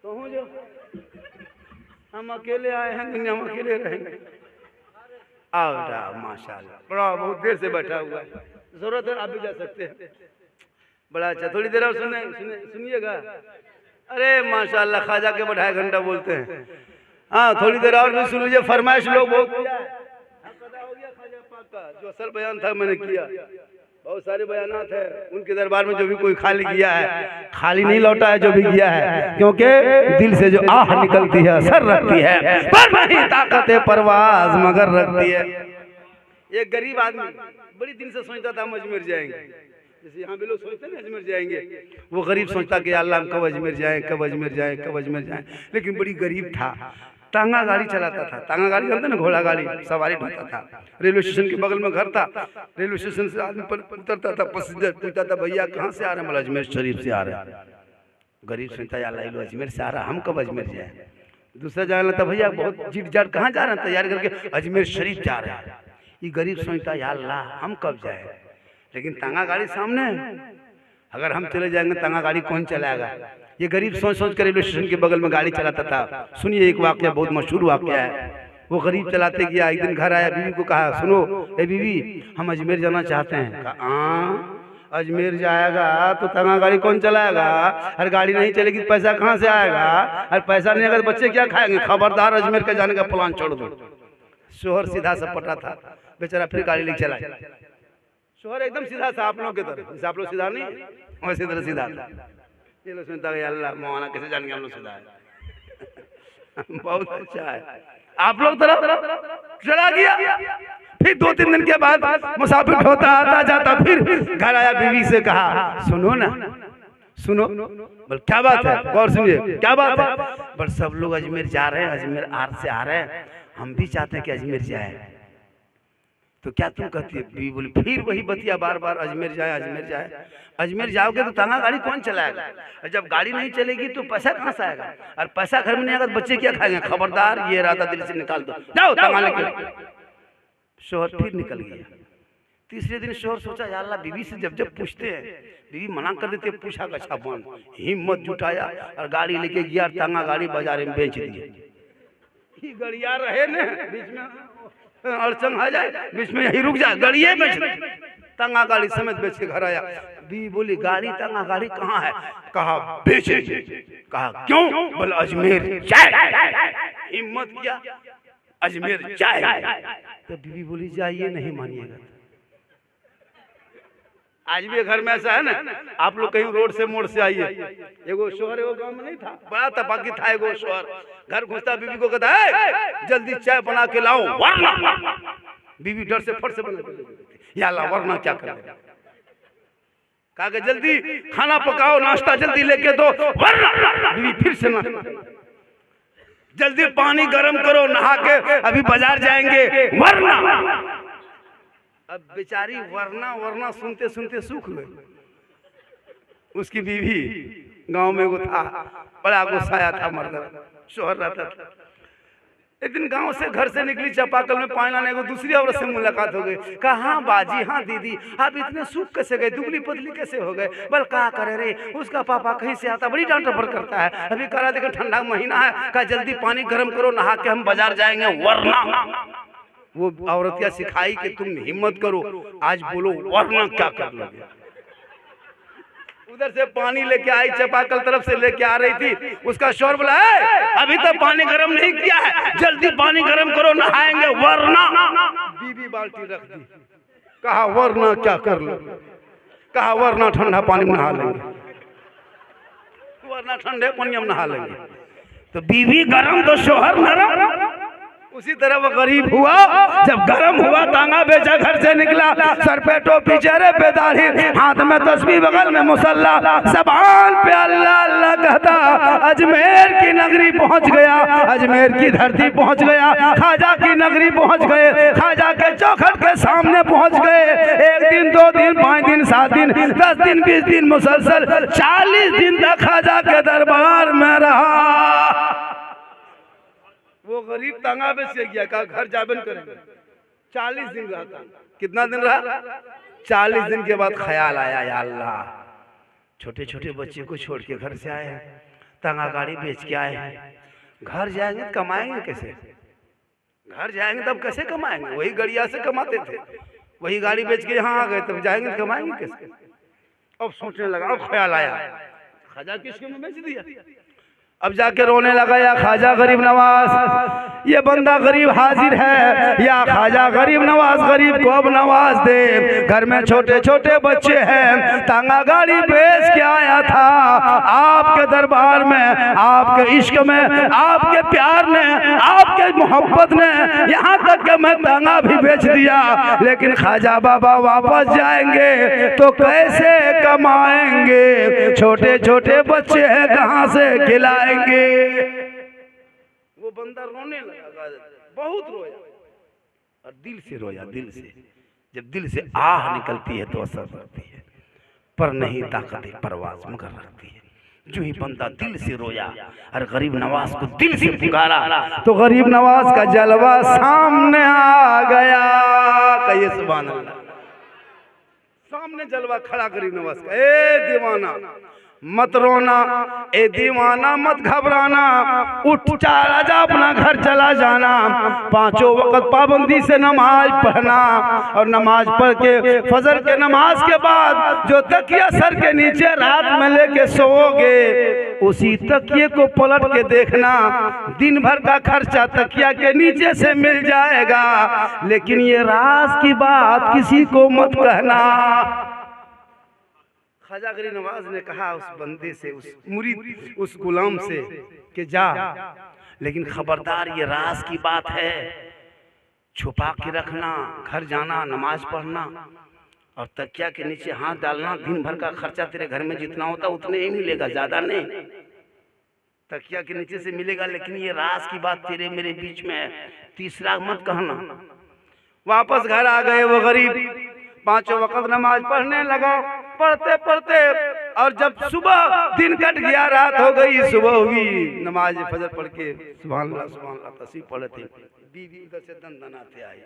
कहूँ जो, हम अकेले आए हैं, दुनिया में अकेले रहेंगे। आओ बेटा, माशाअल्लाह, बड़ा बहुत देर से बैठा हुआ है, जरूरत है आप भी जा सकते हैं। बड़ा अच्छा, थोड़ी देर और सुनिएगा। अरे माशाअल्लाह, खाजा के 2.5 घंटा बोलते हैं। हाँ, थोड़ी देर और भी सुन लीजिए, फरमाइश लोग बहुत किया है। हो गया खाजा पाक का जो असल बयान था मैंने किया, बहुत सारे बयानात है उनके दरबार में। जो भी कोई खाली किया है, खाली नहीं लौटा है जो भी किया है, क्योंकि दिल से जो आह निकलती है असर रखती है, पर नहीं ताकत परवाज मगर रखती है। एक गरीब आदमी बड़ी दिन से सोचता था हम अजमेर जाएंगे, जैसे यहाँ भी लोग सोचते हैं अजमेर जाएंगे, वो गरीब सोचता कि अल्लाह हम कब अजमेर जाएं, कब अजमेर जाएं, कब अजमेर जाएं। लेकिन बड़ी गरीब था, तांगा गाड़ी चलाता था। तांगा गाड़ी जानते ना, घोड़ा गाड़ी सवारी ढोता था। रेलवे स्टेशन के बगल में घर था। रेलवे स्टेशन से आदमी पर उतरता था, पैसेंजर पूछता था भैया कहाँ से आ रहे हैं, बोला अजमेर शरीफ से आ रहे हैं। गरीब सोचता है अल्लाह अजमेर से आ रहा, हम कब अजमेर जाए। दूसरा जाने लगता भैया बहुत जिट जाट कहाँ जा रहे हैं, तैयारी करके अजमेर शरीफ जा रहे हैं। ये गरीब सोचता है अल्लाह हम कब जाए। लेकिन तांगा गाड़ी सामने है, अगर हम चले जाएंगे तांगा गाड़ी कौन चलाएगा। ये गरीब सोच सोच कर रेलवे स्टेशन के बगल में गाड़ी चलाता था। सुनिए एक वाकया, बहुत मशहूर वाकया है। वो गरीब चलाते गया, एक दिन घर आया, बीवी को कहा सुनो ए बीवी हम अजमेर जाना चाहते हैं। कहा अजमेर जाएगा तो तांगा गाड़ी कौन चलाएगा, और गाड़ी नहीं चलेगी तो पैसा कहाँ से आएगा, और पैसा नहीं आएगा तो बच्चे क्या खाएंगे, खबरदार अजमेर का जाने का प्लान छोड़ दो। शोहर सीधा सा पटा था बेचारा, फिर गाड़ी लेके चला। शोहर एकदम सीधा था आप लोग की तरह, जैसे आप लोग सीधा नहीं वैसे तरह सीधा था। ये लोग सुनता है अल्लाह मौलाना कैसे जान गया हम लोग सीधा है। बहुत अच्छा है, आप लोग तरफ चला गया। फिर 2-3 दिन के बाद मुसाफिर होता आता जाता, फिर घर आया, बीवी से कहा सुनो ना सुनो। बोल क्या बात है, गौर सुनिए क्या बात है। बोल सब लोग अजमेर जा रहे हैं, अजमेर आर से आ रहे हैं, हम भी चाहते हैं कि अजमेर जाए, तो क्या तुम कहती है। बीवी बोली फिर वही बतिया बार बार, अजमेर जाए अजमेर जाए। अजमेर जाओगे तो तांगा गाड़ी कौन चलाएगा, और जब गाड़ी नहीं चलेगी तो पैसा कहाँ से आएगा, और पैसा घर में नहीं आएगा तो बच्चे क्या खाएंगे, खबरदार ये इरादा दिल से निकाल दो, जाओ तांगा लेके। शोहर फिर निकल गया। तीसरे दिन शोहर सोचा या अल्लाह बीवी से जब जब पूछते हैं बीवी मना कर देती है, पूछा गछा बन, हिम्मत जुटाया और गाड़ी लेके गया, तांगा गाड़ी बाजार में बेच दी। गड़िया रहे न बीच में अड़चन आ जाए, बीच में यही रुक जाए, गाड़िए बेच तांगा गाड़ी समेत बेच के घर आया। बीवी बोली गाड़ी तांगा गाड़ी कहाँ है, कहा बेचे। कहा क्यों, बोला अजमेर जाए। हिम्मत किया अजमेर जाए। तो बीवी बोली जाइए नहीं मानिएगा। आज भी घर में ऐसा है ना, आप लोग कहीं रोड से मोड़ से आइए, एगो शोहर एगो गांव में नहीं था, बड़ा तपाकी था एगो शोहर, घर घुसता बीवी को कहता है जल्दी चाय बना के लाओ वरना। बीवी डर से फट से बना के या अल्लाह वरना क्या करेगा। कहा कि जल्दी खाना पकाओ नाश्ता जल्दी लेके दो वरना। बीवी फिर से जल्दी पानी गर्म करो नहा के अभी बाजार जाएंगे वरना। अब बेचारी वरना वरना सुनते सुनते सूख गई। उसकी बीवी गांव में वो था, बड़ा गुस्साया था, मर्द शोहर रहता था। एक दिन गांव से घर से निकली, चापाकल में पानी लाने को दूसरी औरत से मुलाकात हो गई। कहा हाँ बाजी, हाँ दीदी, आप इतने सूख कैसे गए, दुबली पतली कैसे हो गए। बल क्या करे रे, उसका पापा कहीं से आता, बड़ी डांट डपट करता है। अभी करा देखो ठंडा महीना है, कहा जल्दी पानी गर्म करो नहा के हम बाजार जाएंगे वरना। वो औरतिया सिखाई कि तुम हिम्मत करो, आज बोलो वरना क्या कर लोगे। उधर से पानी लेके आई, चापाकल तरफ से लेके आ रही थी। उसका शोर बोला अभी तक पानी गर्म नहीं किया है, जल्दी पानी गर्म करो नहाएंगे वरना। बीबी बाल्टी रख दी, कहा वरना क्या कर लो, कहा वरना ठंडा पानी में नहा लेंगे, वरना ठंडे पानी में नहा लेंगे। तो बीवी गर्म तो शोहर नरम। उसी तरह वो गरीब हुआ, जब गरम हुआ तांगा बेचा, घर से निकला, सर पे टोपी चेहरे पे दाढ़ी, हाथ में तस्बीह बगल में मुसल्ला, ज़बान पे अल्लाह अल्लाह कहता। अजमेर की नगरी पहुंच गया, अजमेर की धरती पहुंच गया, खाजा की नगरी पहुंच गए, खाजा के चौखट के सामने पहुंच गए। 1 दिन 2 दिन 5 दिन 7 दिन 10 दिन 20 दिन मुसलसल 40 दिन तक खाजा के दरबार में रहा। वो गरीब तांगा बेच से गया, कहा घर जाबन करेंगे। 40 दिन रहा था। कितना दिन रहा, 40 दिन के बाद ख्याल आया या अल्लाह छोटे छोटे बच्चे को छोड़ के घर से आए हैं, तांगा गाड़ी बेच के आए हैं, घर जाएंगे तो कमाएंगे कैसे, घर जाएंगे तब कैसे कमाएंगे। वही गड़िया से कमाते थे, वही गाड़ी बेच के यहाँ आ गए, तब जाएंगे तो कमाएंगे कैसे। अब सोचने लगा, अब ख्याल आया, खजा किसके में बेच दिया। अब जाके रोने लगा, या ख्वाजा गरीब नवाज, ये बंदा गरीब हाजिर है, या ख्वाजा गरीब नवाज गरीब को अब नवाज दे। घर में छोटे छोटे बच्चे हैं, तांगा गाड़ी बेच के आया था आपके दरबार में, आपके इश्क में, आपके प्यार ने, आपके मोहब्बत ने, यहाँ तक कि मैं तांगा भी बेच दिया, लेकिन ख्वाजा बाबा वापस जाएंगे तो कैसे कमाएंगे? छोटे छोटे बच्चे हैं, कहाँ से खिलाएंगे? वो बंदा रोने लगा, बहुत रोया, और दिल से रोया, दिल से। जब दिल से आह निकलती है तो असर करती है, पर नहीं ताकत परवाज़ मगर रखती है। जो ही बंदा दिल से रोया और गरीब नवाज को दिल से पुकारा तो गरीब नवाज का जलवा सामने आ गया। कहिए सुभान अल्लाह। सामने जलवा खड़ा गरीब नवाज का, ए दीवाना मत रोना, ए दीवाना मत घबराना, उठ चला जा अपना घर चला जाना, पांचों वक्त पाबंदी से नमाज पढ़ना, और नमाज पढ़ के फजर के नमाज के बाद जो तकिया सर के नीचे रात में लेके सोओगे, उसी तकिए को पलट के देखना, दिन भर का खर्चा तकिया के नीचे से मिल जाएगा, लेकिन ये राज की बात किसी को मत कहना। ख्वाजा गरीब नवाज ने कहा उस बंदे से, उस मुरीद, उस गुलाम से कि जा, लेकिन खबरदार ये राज की बात है, छुपा के रखना, घर जाना, नमाज पढ़ना और तकिया के नीचे हाथ डालना। दिन भर का खर्चा तेरे घर में जितना होता उतने ही मिलेगा, ज्यादा नहीं। तकिया के नीचे से मिलेगा, लेकिन ये राज की बात तेरे मेरे बीच में है, तीसरा मत कहना। वापस घर आ गए वो गरीब, पांचों वक्त नमाज पढ़ने लगा, पढ़ते पढ़ते, और जब सुबह दिन कट गया, रात हो गई, सुबह हुई, नमाज फजर पढ़ के सुभान अल्लाह तस्बीह पढ़े थे, बीवी उधर से दंदनाते आई,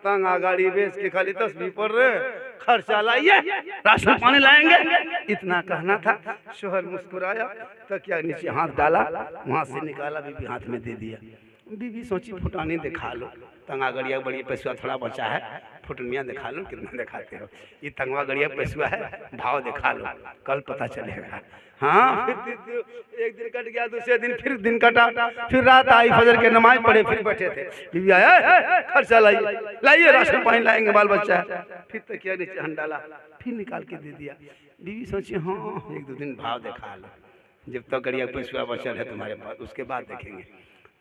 तांगा गाड़ी बेच के खाली तस्बीह पढ़ रहे, खर्चा लाइए, राशन पानी लाएंगे, इतना कहना था। शोहर मुस्कुराया, तकिया नीचे हाथ डाला, वहां से निकाला, बीवी हाथ में दे दिया। बीवी सोची फुटानी दिखा लो, तंगा गड़िया बड़ी पैसा थोड़ा बचा है, फुटनिया दिखा लो, कितना दिखाते हो, ये तंगवा गड़िया पैसा है, भाव दिखा लो, कल पता चलेगा। हाँ, फिर एक दिन कट गया, दूसरे दिन फिर दिन कटा, फिर रात आई, फजर के नमाज पढ़े, फिर बैठे थे, बीवी आया, खर्चा लाइए, लाइए, राशन पानी लाएंगे, बाल बच्चा है, फिर तकिया नीचे हाथ डाला, फिर निकाल के दे दिया। बीवी सोची हाँ एक दो दिन भाव दिखा लो, जब तक गड़िया पैसा बचल है तुम्हारे पास, उसके बाद देखेंगे।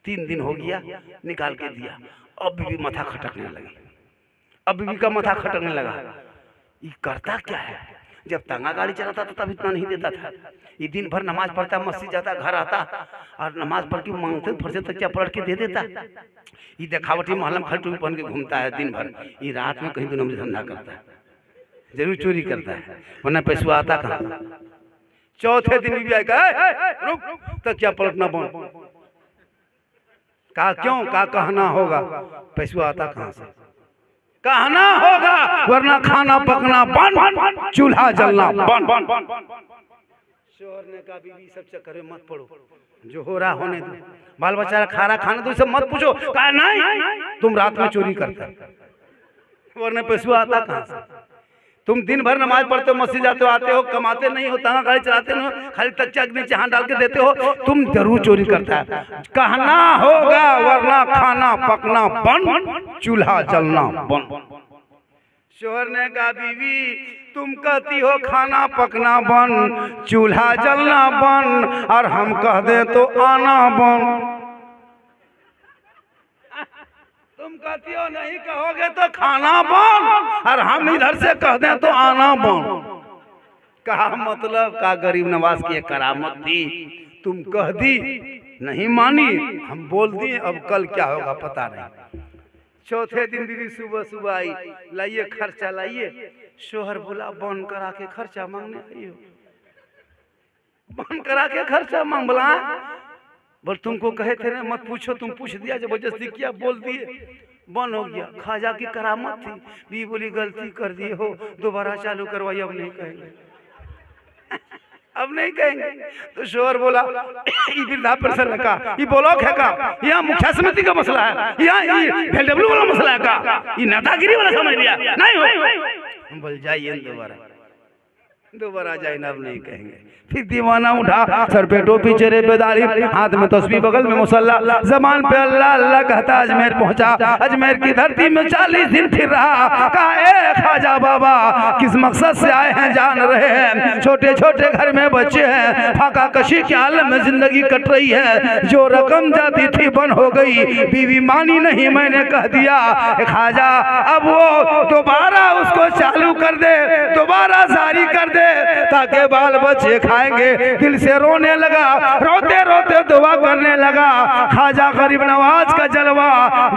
3 दिन हो गया, निकाल के दिया, अब बीवी माथा खटकने लगी, अब बीवी का माथा खटकने लगा, ये करता क्या है? जब तंगा गाड़ी चलाता था तब इतना नहीं देता था, ये दिन भर नमाज पढ़ता, मस्जिद जाता, घर आता और नमाज पढ़ के मांगते फरसे तक क्या पलट के दे देता। ये देखावटी महलम खल टूपी पहन के घूमता है दिन भर, ये रात में कहीं तो नमाज धंधा करता है, जरूर चोरी करता है, वरना पैसा आता कहाँ। चौथे दिन बीवी आएगा, रुक तक क्या पलटना बंद, कहा क्यों? कहा कहना होगा, पैसा आता कहाँ से? कहना होगा, वरना खाना पकना बंद, चूल्हा जलना बंद। शोहर ने कहा बीवी सब चक्कर में मत पड़ो, जो हो रहा होने दो, बाल बच्चा खाना खाना तो सब मत पूछो। कहा नहीं, तुम रात में चोरी करते, वरना पैसा आता कहाँ से? तुम दिन भर नमाज पढ़ते हो, मस्जिद जाते हो, आते हो, कमाते नहीं हो, तांगा गाड़ी चलाते नहीं हो, खाली तकिया के नीचे हाथ डाल के देते हो, तुम जरूर चोरी करता है। कहना होगा, वरना खाना पकना बंद, चूल्हा जलना बंद। शोहर ने कहा बीवी तुम कहती हो खाना पकना बंद, चूल्हा जलना बंद, और हम कह दें तो आना बंद। तुम कहती हो नहीं कहोगे तो खाना बंद, और हम इधर से कह दें तो आना बंद। कहा मतलब का गरीब नवाज की एक करामत थी, तुम कह दी, नहीं मानी, हम बोल दिए, अब कल क्या होगा पता नहीं। चौथे दिन बीवी सुबह सुबह आई, लाइए खर्चा लाइए। शोहर बोला बंद करा के खर्चा मांगने आई हो, बंद करा के खर्चा मांग, बोला बोल तुमको कहे थे ना मत पूछो, तुम पूछ दिया, जबरदस्ती किया, बोल दिए, बंद हो गया। ख्वाजा की करामत थी। बीवी बोली गलती कर दिए हो, दोबारा चालू करवाइए, अब नहीं कहेंगे, अब नहीं कहेंगे। तो शोहर बोला ये वृद्धा पेंशन का, ये ब्लॉक है का, यहाँ मुखिया समिति का मसला है, यहाँ VLW वाला मसला है का, ये नेतागिरी वाला समझ लिया, नहीं हो। हम बोल जाइए दोबारा, दोबारा जैनब नहीं कहेंगे। फिर दीवाना उठा, सर पे टोपी, चेहरे पे दाढ़ी, हाथ में तस्बीह, बगल में मुसल्ला, ज़बान पे अल्लाह अल्लाह कहता अजमेर पहुंचा। अजमेर की धरती में 40 दिन फिर रहा। कहा ए ख्वाजा बाबा, किस मकसद से आए हैं जान रहे हैं, छोटे छोटे घर में बच्चे हैं, फाका कशी के आलम में जिंदगी कट रही है, जो रकम जाती थी बन हो गई, बीवी मानी नहीं, मैंने कह दिया ख्वाजा अब वो दोबारा उसको चालू कर दे, दोबारा जारी कर दे, ताकि बाल बच्चे खाएंगे। दिल से रोने लगा, रोते रोते दुआ करने लगा। ख्वाजा गरीब नवाज का जलवा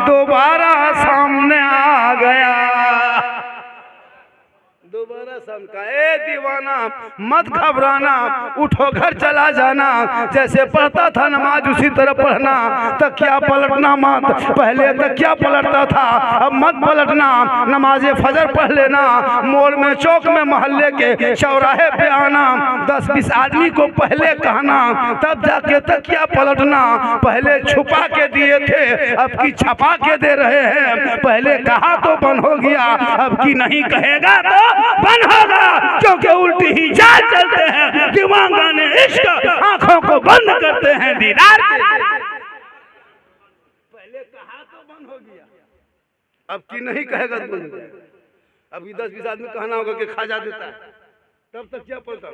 दोबारा सामने आ गया। दोबारा समका, ए दीवाना मत घबराना, उठो घर चला जाना, जैसे पढ़ता था नमाज उसी तरह पढ़ना, तकिया पलटना मत, पहले तकिया पलटता था अब मत पलटना, नमाज फजर पढ़ लेना, मोड़ में चौक में मोहल्ले के चौराहे पे आना, 10-20 आदमी को पहले कहना, तब जाके तकिया पलटना, पहले छुपा के दिए थे अब की छपा के दे रहे हैं, पहले कहा तो बंद हो गया अब की नहीं कहेगा तो बन होगा, क्योंकि उल्टी ही चाल चलते हैं, दीवानगाने इश्क आंखों को बंद करते हैं दीदार के। पहले कहा तो बंद हो गया अब की नहीं कहेगा तो बंद हो गया। अभी 10-20 आदमी कहना होगा कि ख्वाजा देता है, तब तक क्या पलटा,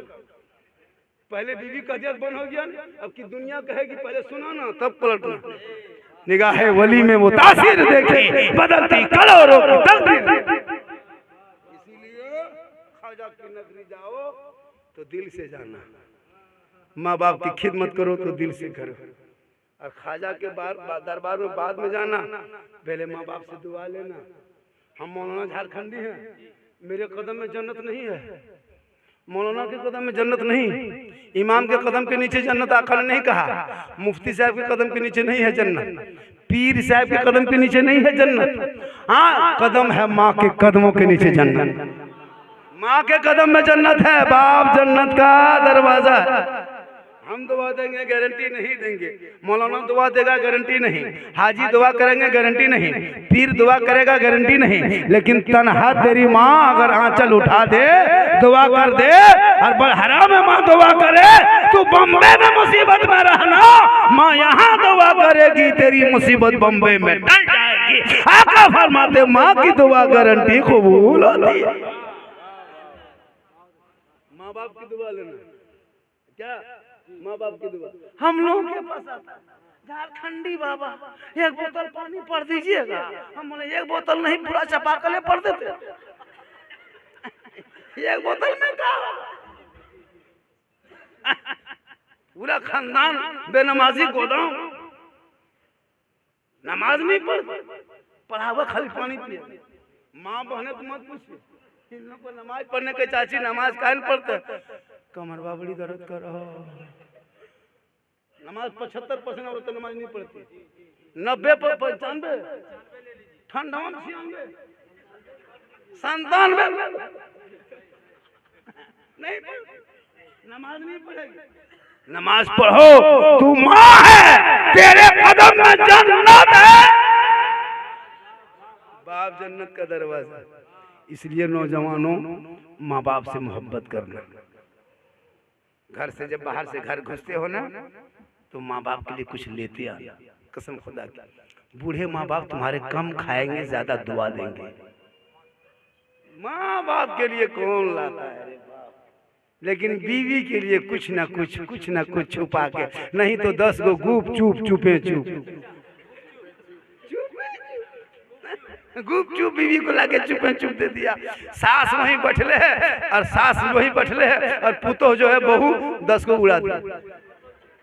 पहले बीवी का दिया बंद हो गया, अब की दुनिया कहेगी पहले सुना ना तब पलटना। निगाहे वली में वो तासीर देखे, बदलती करोड़ों की तकदीर। की नगरी जाओ तो दिल से जाना, माँ बाप की खिदमत करो तो दिल से करो, और ख्वाजा के दरबार में बाद में जाना, पहले माँ बाप से दुआ लेना। हम मौलाना झारखंडी हैं, मेरे कदम में जन्नत नहीं है, मौलाना के कदम में जन्नत नहीं, इमाम के कदम के नीचे जन्नत आका ने नहीं कहा, मुफ्ती साहब के कदम के नीचे नहीं है जन्नत, पीर साहब के कदम के नीचे नहीं है जन्नत। हाँ, कदम है माँ के कदमों के नीचे जन्नत, माँ के कदम में जन्नत है, बाप जन्नत का दरवाजा। हम दुआ देंगे गारंटी नहीं देंगे, मौलाना दुआ देगा गारंटी नहीं, हाजी दुआ करेंगे गारंटी नहीं, पीर दुआ करेगा गारंटी नहीं, लेकिन तनहा तेरी माँ अगर आंचल उठा दे दुआ कर दे, और बड़हरा में माँ दुआ करे तू बम्बे में मुसीबत में रहना, माँ यहाँ दुआ करेगी तेरी मुसीबत बम्बे में टल जाएगी। आका फरमाते माँ की दुआ गारंटी कबूल होती है। माँ बाप की दुआ लेना, क्या माँ बाप की दुआ हम लोगों के पास आता है, झारखंडी बाबा एक बोतल पानी पढ़ दीजिएगा, हम बोले एक बोतल नहीं पूरा चापाकले पढ़ देते, एक बोतल में क्या पूरा खानदान बेनमाजी गोदाम, नमाज नहीं पढ़ा हुआ खाली पानी पिए। माँ बहने तो मत पूछिए, इन लोग को नमाज पढ़ने के चाची नमाज काहे नहीं पढ़ते, कमरवा बड़ी दर्द कर रहा, नमाज 75% औरत नमाज नहीं पढ़ती, 90-95 ठंडा में 97 नहीं नमाज नहीं पढ़ेगी। नमाज पढ़ो, तू माँ है, तेरे कदम में जन्नत है, बाप जन्नत का दरवाजा। इसलिए नौजवानों माँ बाप से मोहब्बत करना, घर से जब बाहर से घर घुसते हो ना तो माँ बाप के लिए कुछ लेते आना, कसम खुदा की। बूढ़े माँ बाप तुम्हारे कम खाएंगे ज्यादा दुआ देंगे, माँ बाप के लिए कौन लाता है, लेकिन बीवी के लिए कुछ ना कुछ छुपा के, नहीं तो 10 गो गुप चुप चुपे चुप गुप चुप बीवी को लाके चुपे चुप दे दिया। सास वहीं बैठले है और सास वहीं बैठले है और पुतो जो है बहू 10 को उड़ा दिया,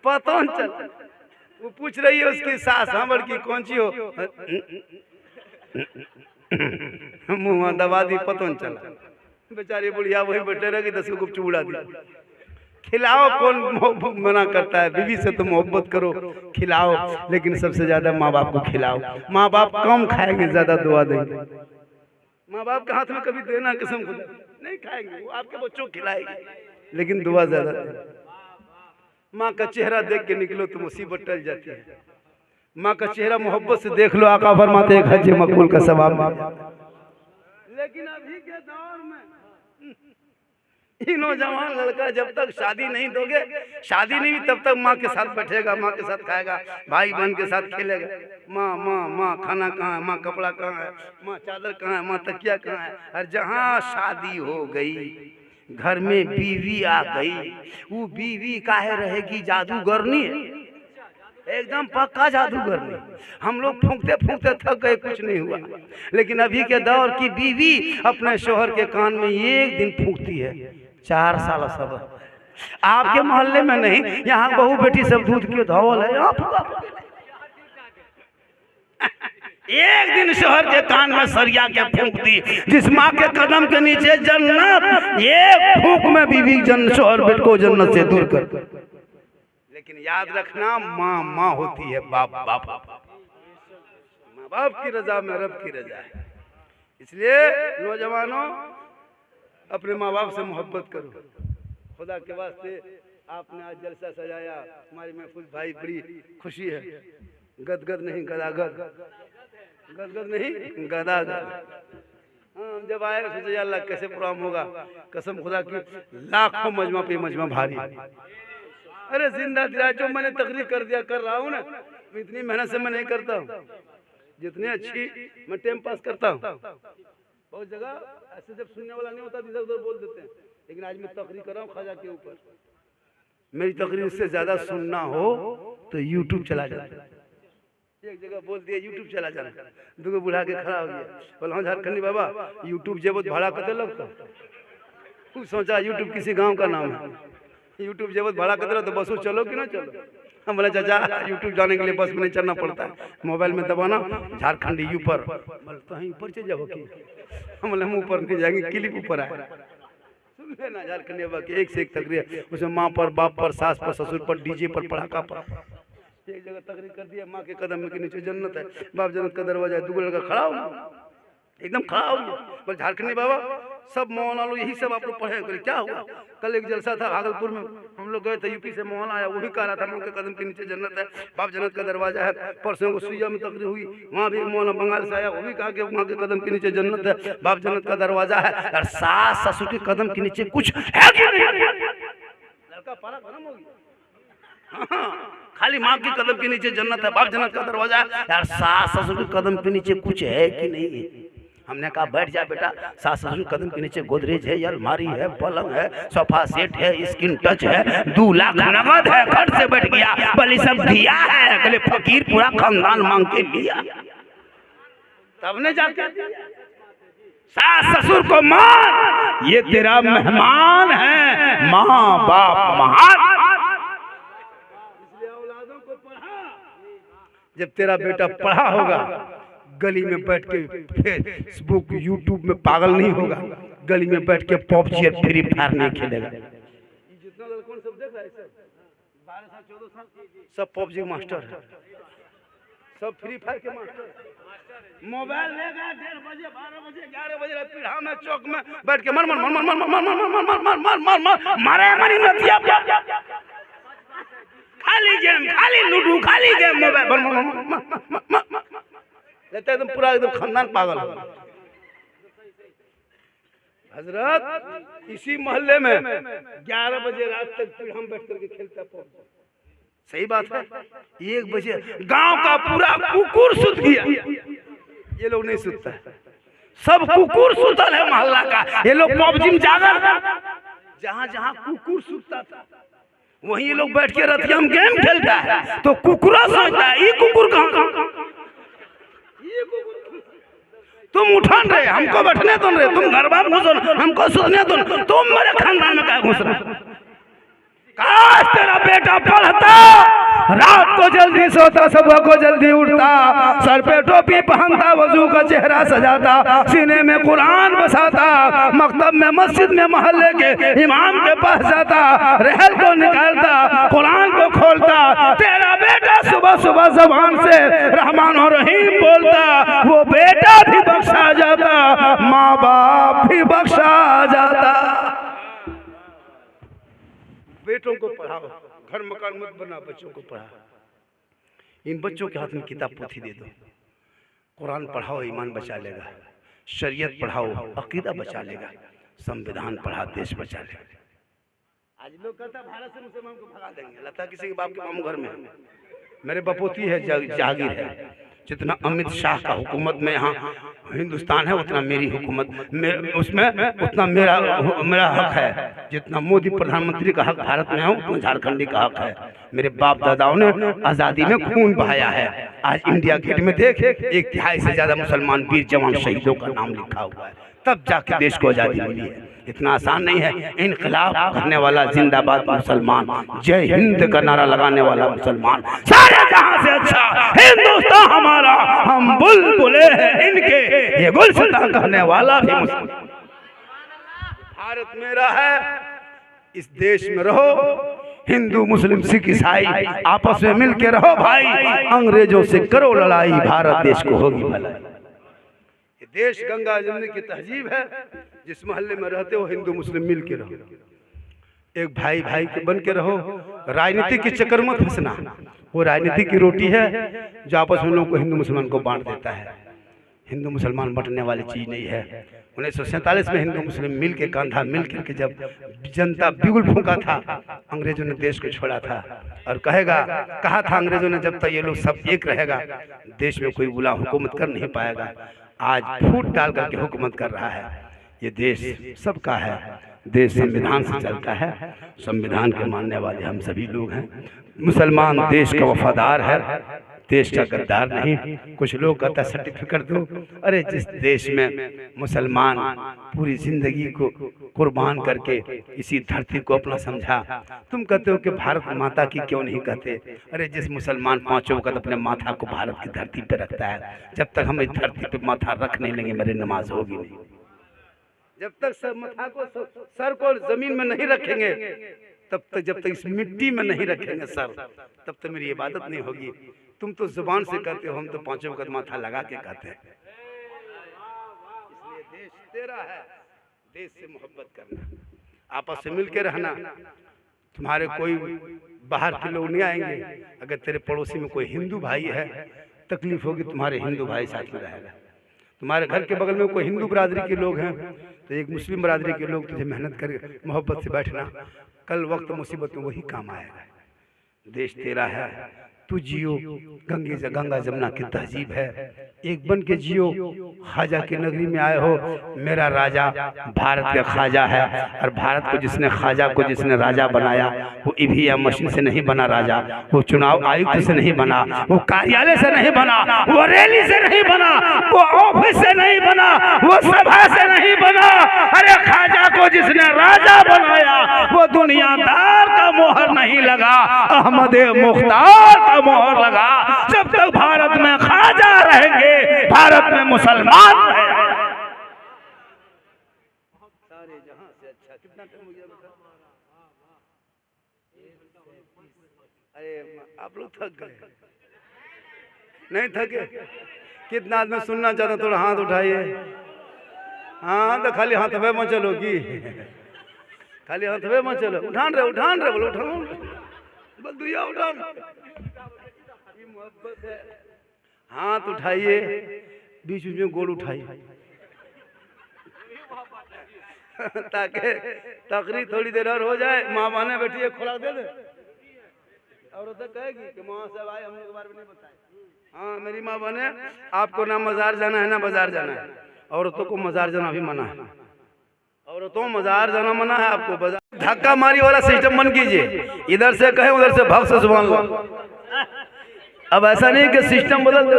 पता नहीं चल। वो पूछ रही है उसकी सास, हाँ बड़की कौन सी हो, मुँह दबा दी, पता नहीं चला, बेचारी बुढ़िया वहीं बैठे रहेगी, 10 को गुप चुप उड़ा दिया। खिलाओ, कौन मना करता है, बीवी से तो मोहब्बत करो, खिलाओ, लेकिन सबसे ज्यादा माँ बाप को खिलाओ। माँ बाप कम खाएंगे ज्यादा दुआ देंगे, माँ बाप के हाथ में कभी देना कसम खुदा नहीं खाएंगे, वो आपके बच्चों को खिलाएंगे, लेकिन दुआ ज्यादा। माँ का चेहरा देख के निकलो तो मुसीबत टल जाती है, माँ का चेहरा मोहब्बत से देख लो, आका फरमाते एक हज मकबूल का सवाब। लेकिन अभी के दौर में ये नौजवान लड़का जब तक शादी नहीं दोगे, शादी नहीं हुई तब तक माँ के साथ बैठेगा, माँ के साथ खाएगा, भाई बहन के साथ खेलेगा। माँ माँ माँ खाना कहाँ है, माँ कपड़ा कहाँ है, माँ चादर कहाँ है, माँ तकिया कहाँ है। और जहाँ शादी हो गई, घर में बीवी आ गई, वो बीवी काहे रहेगी, जादूगरनी है, एकदम पक्का जादूगरनी। हम लोग फूंकते फूंकते थक गए, कुछ नहीं हुआ। लेकिन अभी के दौर की बीवी अपने शोहर के कान में एक दिन फूंकती है, 4 साल सब। आपके मोहल्ले में नहीं, यहाँ बहू बेटी सब दूध के धौल है, एक दिन शोहर के कान में सरिया के फूंक दी। जिस माँ के कदम के नीचे जन्नत, एक फूंक में बीवी शोहर बेट को जन्नत से दूर कर। लेकिन याद रखना, माँ माँ होती है, बाप बाप। माँ बाप की रजा में रब की रजा है। इसलिए नौजवानों, अपने माँ बाप से मोहब्बत करो। खुदा के वास्ते आपने आज जलसा सजाया, हमारी महफूज भाई, बड़ी खुशी है। गदगद नहीं गदागद, गदगद नहीं गदागद। हाँ, जब आए सोचे अल्लाह कैसे प्रोग्राम होगा। कसम खुदा की, लाखों मजमा पे मजमा भारी। अरे जिंदा दिला, जो मैंने तकरीर कर दिया कर रहा हूँ ना, इतनी मेहनत से मैं नहीं करता हूँ जितनी अच्छी मैं टाइम पास करता हूँ। बहुत जगह ऐसे जब सुनने वाला नहीं होता इधर उधर बोल देते हैं, लेकिन आज मैं तकरीर कर रहा हूँ ख्वाजा के ऊपर। मेरी तकरीर से ज्यादा सुनना हो तो यूट्यूब चला जाता। एक जगह बोल दिया यूट्यूब चला जाना, दुगो बुढ़ा के खड़ा हो गया, बोला हाँ झारखंडी बाबा यूट्यूब जेब भाड़ा कते लगता। तू सोचा यूट्यूब किसी गांव का नाम है, यूट्यूब जेब भाड़ा कते तो बसो चलो कि ना चलो। हम बोले चाचा यूट्यूब जाने के लिए बस में नहीं चलना पड़ता है, मोबाइल में दबाना झारखंडी ऊपर, बोलते हैं ऊपर चल जाओ कि। हम बोले हम ऊपर नहीं जाएंगे, क्लिप ऊपर आए। सुन लेना झारखंडी बाबा की एक से एक तकरीर, उसमें माँ पर, बाप पर, सास पर, ससुर पर, डीजे पर, पड़ाका पर। एक जगह तकरीर कर दिया, माँ के कदम के नीचे जन्नत है, बाप जन्नत का दरवाजा है। दूसरा लड़का खड़ा हो, एकदम खड़ा हो गया, बोल झारखंडी बाबा सब मौलाना लोग यही सब आप लोग पढ़े। बोले क्या हुआ? कल एक जलसा था भागलपुर में, हम लोग गए थे, यूपी से मौलाना आया, वो भी कह रहा था माँ के कदम के नीचे जन्नत है, बाप जन्नत का दरवाजा है। परसों को सुइया में तकरीर हुई, वहाँ भी मौलाना बंगाल से आया, वो भी कहा कि माँ के कदम के नीचे जन्नत है, बाप जन्नत का दरवाजा है। और सास ससुर के कदम के नीचे कुछ है कि नहीं? लड़का पारा गरम हो गया। खाली माँ के कदम के नीचे जन्नत है, बाप जन्नत का दरवाजा है, यार सास ससुर के कदम के नीचे कुछ है कि नहीं? हमने कहा बैठ जा बेटा, सास ससुर के कदम के नीचे गोदरेज है, अलमारी है, पलंग है, सोफा सेट है, स्किन टच है, 2 लाख नगद है, घर से बैठ गया, बलि सब दिया है, अगले फकीर पूरा खानदान मांग के लिया, तब ने जाके सास ससुर को मान, ये तेरा मेहमान है, माँ बाप महान। जब तेरा बेटा पढ़ा होगा, गली में बैठ के फेसबुक यूट्यूब में पागल नहीं होगा, गली में बैठ के पबजी और फ्री फायर नहीं खेलेगा। जितना लड़कों सब देख रहा है, 12 साल 14 साल सब पबजी मास्टर है, सब फ्री फायर के मास्टर। मोबाइल लेगा 1:30 बजे 12 बजे 11 बजे पीढ़ा में चौक में बैठ के मर मर मर मर मर मर मर मर मर मर मर मर मर मारे मरी नतिया, खाली गेम, खाली लूडो, खाली गेम, मोबाइल रहता है, एकदम पूरा एकदम खानदान पागल हो। हजरत इसी मोहल्ले में 11 बजे रात तक हम बैठ करके खेलता है। सही बात है, 1 बजे गांव का पूरा कुकुर सुत गया, ये लोग नहीं सुतता है, सब कुकुर सुतल है मोहल्ला का, ये लोग पबजी में जागल। जहाँ जहाँ कुकुर सुतता था वहीं ये लोग बैठ के रतिया में गेम खेलता है, तो कुकुरा सोचता है ये कुकुर कहाँ? तुम उठान रहे, हमको बैठने दो रहे, तुम घर बार घुसो, हमको सोचने दो, तुम मेरे खानदान में क्या घुस रहे? काश तेरा बेटा पढ़ता, रात को जल्दी सोता, सुबह को जल्दी उठता, सर पे टोपी पहनता, वजू का चेहरा सजाता, सीने में कुरान बसाता, मकतब में मस्जिद में मोहल्ले के इमाम के पास जाता, रहल को निकालता, कुरान को खोलता। तेरा बेटा सुबह सुबह जबान से रहमान और रहीम बोलता, वो बेटा भी बख्शा जाता, माँ बाप भी बख्शा जाता। बेटों को पढ़ाओ, घर मकान मत बना, बच्चों को पढ़ाओ। इन बच्चों के हाथ में किताब पोथी दे दो, कुरान पढ़ाओ, ईमान बचा लेगा, शरीयत पढ़ाओ, अकीदा बचा लेगा, संविधान पढ़ा, देश बचा ले। आज लोग कहता भारत से मुसलमान को भगा देंगे, लगता है किसी के बाप के मामू घर में। मेरे बपोती है, जागीर है। जितना अमित शाह का हुकूमत में यहाँ हिंदुस्तान है, उतना मेरी हुकूमत उसमें उतना मेरा हक है। जितना मोदी प्रधानमंत्री का हक भारत में है, उतना झारखंडी का हक है। मेरे बाप दादाओं ने आज़ादी में खून बहाया है। आज इंडिया गेट में देख 1/3 से ज़्यादा मुसलमान वीर जवान शहीदों का नाम लिखा हुआ है, तब जाके देश को आज़ादी मिली है। इतना आसान नहीं है। इनकलाब करने वाला जिंदाबाद मुसलमान, जय हिंद का नारा लगाने वाला मुसलमान, सारे जहां से अच्छा हिंदुस्तान हमारा, हम बुलबुले हैं इनके, ये गुलसितां कहने वाला भी मुसलमान। भारत मेरा है, इस देश में रहो, हिंदू मुस्लिम सिख ईसाई आपस में मिल के रहो भाई। अंग्रेजों से करो लड़ाई, भारत देश को होगी भलाई। देश गंगा जमुनी की तहजीब है। जिस मोहल्ले में रहते हो हिंदू मुस्लिम मिल के रहो, एक भाई भाई के बन के रहो। राजनीति के चक्कर मत फंसना, वो राजनीति की रोटी है जो आपस में लोगों को हिंदू मुसलमान को बांट देता है। हिंदू मुसलमान बंटने वाली चीज नहीं है। 1947 में हिंदू मुस्लिम मिल के कांधा मिल करके जब जनता बिगुल फूंका था, अंग्रेजों ने देश को छोड़ा था। और कहा था अंग्रेजों ने, जब तक ये लोग सब एक रहेगा देश में कोई गुलाम हुकूमत कर नहीं पाएगा। आज फूट डाल करके हुकूमत कर रहा है। ये देश सबका है, देश संविधान से चलता है। संविधान के मानने वाले हम सभी लोग हैं। मुसलमान देश का वफादार है, देश का गद्दार नहीं। कुछ लोग कहता है सर्टिफिकेट दो। अरे जिस देश में मुसलमान पूरी जिंदगी को कुर्बान करके इसी धरती को अपना समझा, तुम कहते हो कि भारत माता की क्यों नहीं कहते? अरे जिस मुसलमान 5 वक्त अपने माथा को भारत की धरती पे रखता है, जब तक हम इस धरती पे माथा रख नहीं लेंगे मेरी नमाज होगी नहीं। जब तक सर को जमीन में नहीं रखेंगे, तब तक जब तक इस मिट्टी में नहीं रखेंगे सर, तब तक मेरी इबादत नहीं होगी। तुम तो जुबान से कहते हो, हम तो 5 वक्त माथा लगा के कहते हैं। इसलिए देश तेरा है, देश से मोहब्बत करना, आपस में मिल के रहना। तुम्हारे कोई बाहर के लोग नहीं आएंगे। अगर तेरे पड़ोसी में कोई हिंदू भाई है, तकलीफ होगी, तुम्हारे हिंदू भाई साथ में रहेगा। तुम्हारे घर के बगल में कोई हिंदू बरादरी के लोग हैं, तो एक मुस्लिम बरादरी के लोग तुझे मेहनत कर मोहब्बत से बैठना, कल वक्त मुसीबत में वही काम आएगा। देश तेरा है, तू जियो, गंगा जमुना की तहजीब है, एक बन के जियो। ख्वाजा की नगरी में आए हो, मेरा राजा भारत का ख्वाजा है। और भारत को जिसने ख्वाजा को जिसने राजा बनाया, वो ईवीएम मशीन से नहीं बना राजा, वो चुनाव आयुक्त से नहीं बना, वो कार्यालय से नहीं बना, वो रैली से नहीं बना, वो ऑफिस से नहीं बना, वो सभा से नहीं बना। अरे ख्वाजा को जिसने राजा बनाया, वो दुनियादार का मोहर नहीं लगा, अहमद मुख्तार का मोहर लगा। जब तक भारत में ख्वाजा रहेंगे, भारत में मुसलमान रहेंगे। सारे जहां से अच्छा कितना टाइम हो गया बेटा? अरे आप लोग थक गए? नहीं थके? कितना आदमी सुनना चाहता, थोड़ा हाथ उठाइए। हाँ तो खाली हाथ में मत चलोगी, खाली हाथ में मत चलो। उठान रहे बोलो, उठान बस दुआ उठान। मोहब्बत है, हाथ उठाइए, बीच बीच में गोल उठाइए ताकि तकरीर थोड़ी देर और हो जाए। माँ बहने बैठी है, खुराक दे दे। और तो कहेगी कि माँ साहब आए, हम लोग के बारे में नहीं बताए। हाँ मेरी माँ बहने, आपको ना मजार जाना है ना बाजार जाना है। औरतों को मजार जाना भी मना है, औरतों मजार जाना मना है। आपको बाजार धक्का मारी वाला सिस्टम बंद कीजिए, इधर से कहे उधर से भाग से सुभान अल्लाह। अब ऐसा नहीं कि सिस्टम बदल दो।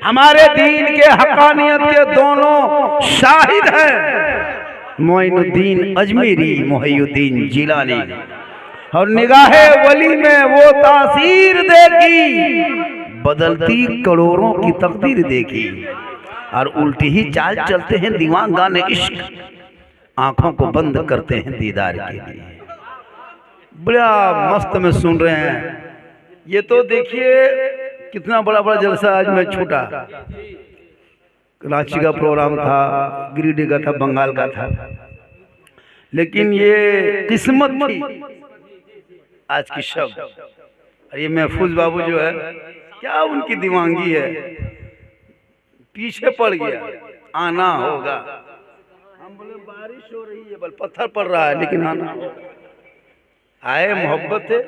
हमारे दीन के हकानियत के दोनों शाहिद हैं, मोइनुद्दीन अजमेरी, मोहिउद्दीन जिलानी। और निगाहे वली में वो तासीर देगी, बदलती करोड़ों की तकदीर देगी। और उल्टी ही चाल चलते हैं दीवानगाने इश्क, आंखों को बंद करते हैं दीदार के लिए। बड़ा मस्त में सुन रहे हैं। ये तो देखिए कितना बड़ा बड़ा जलसा आज मैं छूटा। कराची का प्रोग्राम था, गिरिडीह का था, बंगाल का था, लेकिन ये किस्मत थी आज की शब्द। और ये महफूज बाबू जो है, क्या उनकी दीवानगी है, पीछे पड़ गया। आना होगा। हम बोले बारिश बारिश हो रही है, बल पत्थर पड़ रहा है, लेकिन आना आए मोहब्बत है।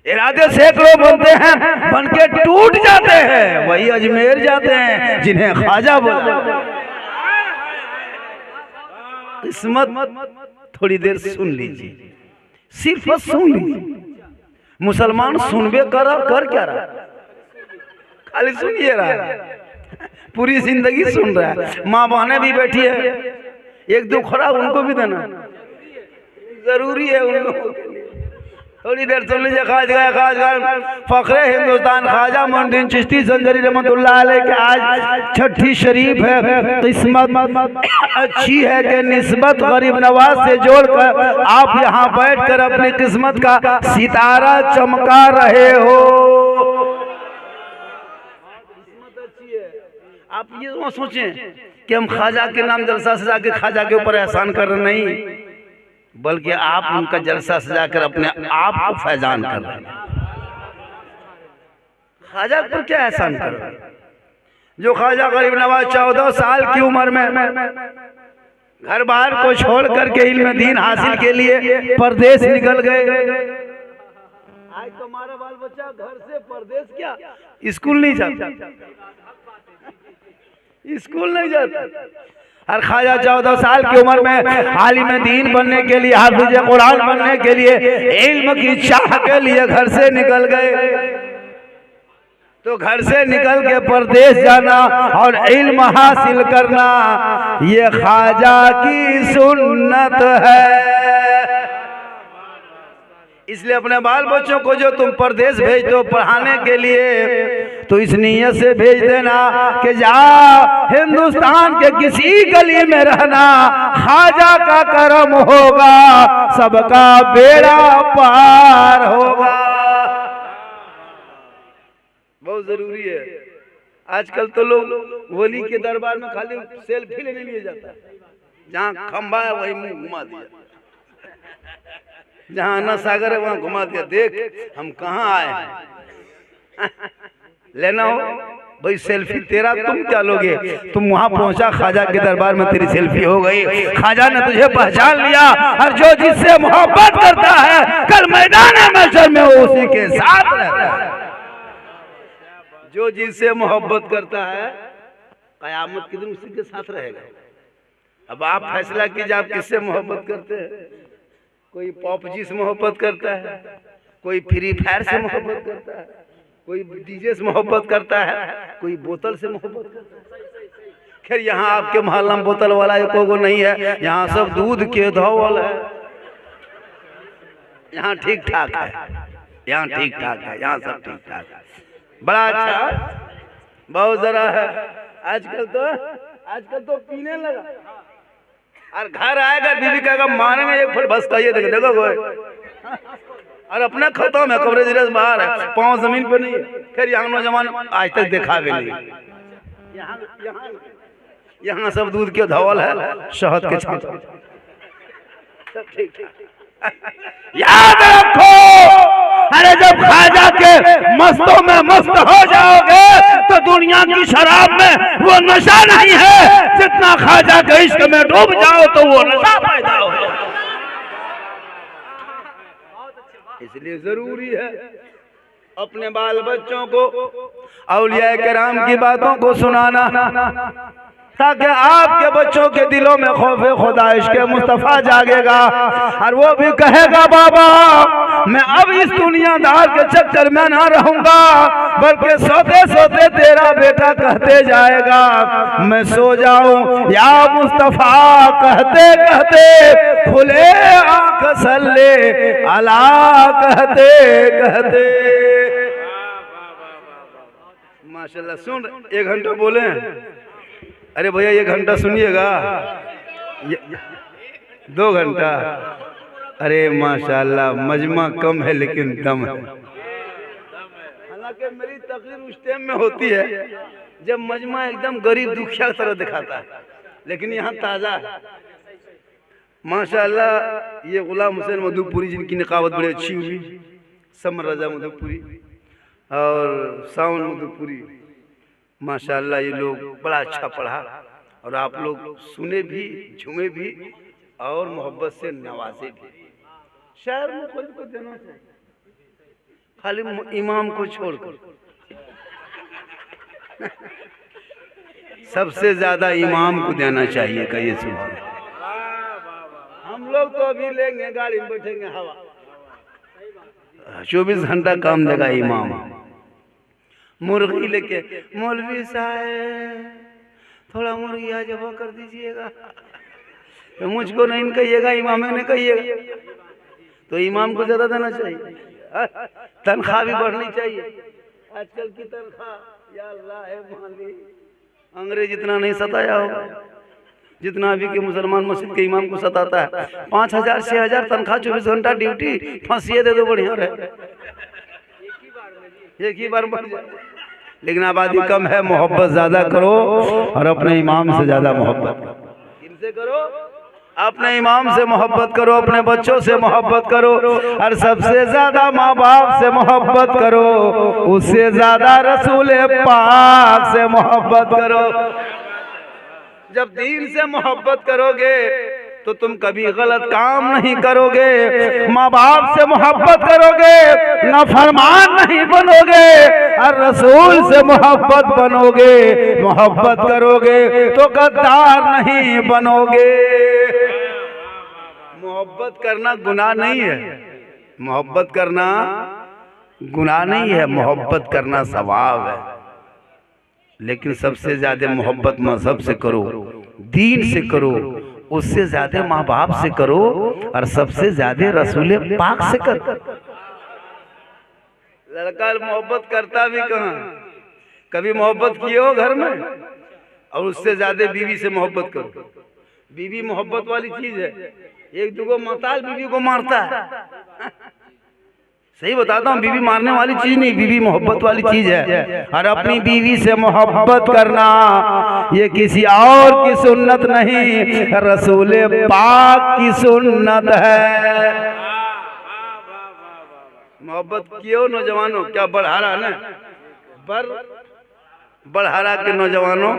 इरादे सैकड़ों बनते हैं, बन के टूट जाते हैं, वही अजमेर जाते हैं जिन्हें ख्वाजा बोला। किस्मत थोड़ी देर सुन लीजिए, सिर्फ सुन लीजिए। मुसलमान सुनबे कर क्या रहा, खाली सुनिए रहा, पूरी जिंदगी सुन रहा है। माँ बहनें भी बैठी है, एक दो खुराक उनको भी देना जरूरी है उन लोगों के लिए। थोड़ी देर सुन लीजिए। खाजा फखरे हिंदुस्तान ख्वाजा मोइनुद्दीन चिश्ती ज़ंजरी रहमतुल्लाह अलैह के आज छठी शरीफ है। किस्मत अच्छी है कि निस्बत गरीब नवाज से जोड़कर आप यहाँ बैठकर अपनी किस्मत का सितारा चमका रहे हो। किस्मत अच्छी है। आप ये मत सोचें कि हम ख्वाजा के नाम जलसा सजा के ख्वाजा के ऊपर एहसान कर रहे, नहीं, बल्कि आप उनका जलसा सजाकर अपने आप को फैजान कर रहे हैं। ख्वाजा पर क्या एहसान कर रहे हैं? जो ख्वाजा गरीब नवाज 14 साल की उम्र में घर बार को छोड़ करके इल्म दीन हासिल के लिए परदेश निकल गए। आज तुम्हारा बाल बच्चा घर से परदेश क्या स्कूल नहीं जाता, स्कूल नहीं जाता। हर ख्वाजा 14 साल की उम्र में आलिम दीन बनने के लिए, हाफिज कुरान बनने के लिए, इल्म की चाह के लिए घर से निकल गए। तो घर से निकल के परदेश जाना और इल्म हासिल करना ये ख्वाजा की सुन्नत है। इसलिए अपने बाल बच्चों को जो तुम परदेश भेज दो पढ़ाने के लिए, तो इस नीयत से भेज देना कि जाओ हिंदुस्तान के किसी गली में रहना, ख्वाजा का करम होगा, सबका बेड़ा पार होगा। बहुत जरूरी है। आजकल तो लोग वली के दरबार में खाली सेल्फी लेने लिए जाता है, जहाँ खंबा है वही मुंह घुमा दिया, जहाँ अन्ना सागर है वहां घुमा दिया, देख हम कहाँ आए हैं। लेना हो भाई सेल्फी तेरा, तुम क्या लोगे? तुम वहां पहुंचा ख्वाजा के दरबार में, तेरी सेल्फी हो गई, ख्वाजा ने तुझे पहचान लिया। और जो जिससे मोहब्बत करता है कल मैदान महशर में वो उसी के साथ रहता है। जो जिससे मोहब्बत करता है कयामत के दिन उसी के साथ रहेगा। अब आप फैसला कीजिए आप किससे मोहब्बत करते हैं। कोई पॉपजी से मोहब्बत करता है, कोई फ्री फायर से मोहब्बत करता है, कोई डीजे से मोहब्बत करता है, कोई बोतल से मोहब्बत करता है। खैर यहाँ आपके मोहल्ला में बोतल वाला एको नहीं है, यहाँ सब दूध के धौल है। यहाँ ठीक ठाक है, यहाँ ठीक ठाक है, यहाँ सब ठीक ठाक है। बड़ा अच्छा, बहुत जरा है। आजकल तो पीने लगा, और घर आएगा बीवी कहेगा मारेंगे एक फुट बस कहिए देखो देखो कोई, और अपना खत्म है, कवरेज रेस बाहर है, पाँव जमीन पे नहीं है। फिर यहाँ नौजवान आज तक देखा भी नहीं। यहाँ सब दूध के धवल है, शहद के छाप, सब ठीक। याद रखो, अरे जब ख्वाजा के मस्तों में मस्त हो जाओगे तो दुनिया की शराब में वो नशा नहीं है जितना ख्वाजा के इश्क में डूब जाओ तो वो नशा पैदा हो। इसलिए जरूरी है अपने बाल बच्चों को औलिया किराम की बातों को सुनाना, ताकि आपके बच्चों के दिलों में खौफे खुदा इश्क़ मुस्तफ़ा जागेगा, और वो भी कहेगा बाबा मैं अब इस दुनियादार के चक्कर में ना रहूंगा, बल्कि सोते सोते तेरा बेटा कहते जाएगा मैं सो जाऊं या मुस्तफ़ा, कहते कहते खुले आंख सल्ले अला, कहते कहते। माशाल्लाह। सुन 1 घंटा बोले, अरे भैया 1 घंटा सुनिएगा, 2 घंटा, अरे माशाल्लाह मजमा कम है लेकिन दम है। हालांकि मेरी तकरीर उस टाइम में होती है जब मजमा एकदम गरीब दुखिया की तरह दिखाता है, लेकिन यहाँ ताज़ा है माशाल्लाह। ये गुलाम हुसैन मधुपुरी जिनकी निकावत बड़ी अच्छी हुई, समर रजा मधुपुरी और सावन मधुपुरी, माशाल्लाह ये लोग बड़ा अच्छा पढ़ा, और आप लोग सुने भी, झूमे भी, और मोहब्बत से नवाजे भी। शहर में कोई को देना चाहिए, खाली इमाम को छोड़कर। सबसे ज्यादा इमाम को देना चाहिए। कहिए सुबह। हम लोग तो अभी लेंगे, गाड़ी में बैठेंगे, हवा 24 घंटा काम देगा इमाम। मुर्गी लेके, मौलवी साहब थोड़ा मुर्गी आज जमा कर दीजिएगा। तो मुझको नहीं कहिएगा, इमाम ने कहिएगा। तो इमाम को ज्यादा देना चाहिए, तनख्वाह भी बढ़नी चाहिए। आजकल की तनख्वाह या अल्लाह है मालिक, अंग्रेज इतना नहीं सताया होगा जितना अभी के मुसलमान मस्जिद के इमाम को सताता है। 5,000 6,000 तनख्वाह, 24 घंटा ड्यूटी, फांसी दे दो, बढ़िया रहे, एक ही बार मर जाए। लेकिन आबादी कम है, मोहब्बत ज्यादा करो और अपने इमाम से ज्यादा मोहब्बत करो। किनसे करो? अपने इमाम से मोहब्बत करो, अपने बच्चों से मोहब्बत करो, और सबसे ज्यादा माँ बाप से मोहब्बत करो, उससे ज्यादा रसूल पाक से मोहब्बत करो। जब दीन से मोहब्बत करोगे तो तुम कभी गलत काम नहीं करोगे, माँ बाप से मोहब्बत करोगे, नाफरमान नहीं बनोगे, और रसूल से मोहब्बत बनोगे, मोहब्बत करोगे तो गद्दार नहीं बनोगे। मोहब्बत करना गुनाह नहीं है, मोहब्बत करना गुनाह नहीं है, मोहब्बत करना सवाब है। लेकिन सबसे ज्यादा मोहब्बत मजहब से करो, दीन से करो, उससे ज्यादा माँ बाप से करो, और सबसे ज्यादा रसूल पाक से करो। लड़का मोहब्बत करता भी कहाँ? कभी मोहब्बत किए हो घर में? और उससे ज्यादा बीवी से मोहब्बत करो। बीवी मोहब्बत वाली चीज है, एक दूगो मताल बीवी को मारता है। सही बताता हूँ, बीवी मारने वाली चीज नहीं, बीवी मोहब्बत वाली चीज है। और अपनी बीवी से मोहब्बत करना ये किसी और की सुन्नत नहीं, रसूल पाक की सुन्नत है। मोहब्बत कियो नौजवानों, क्या बढ़ारा ना, बढ़ारा के नौजवानों,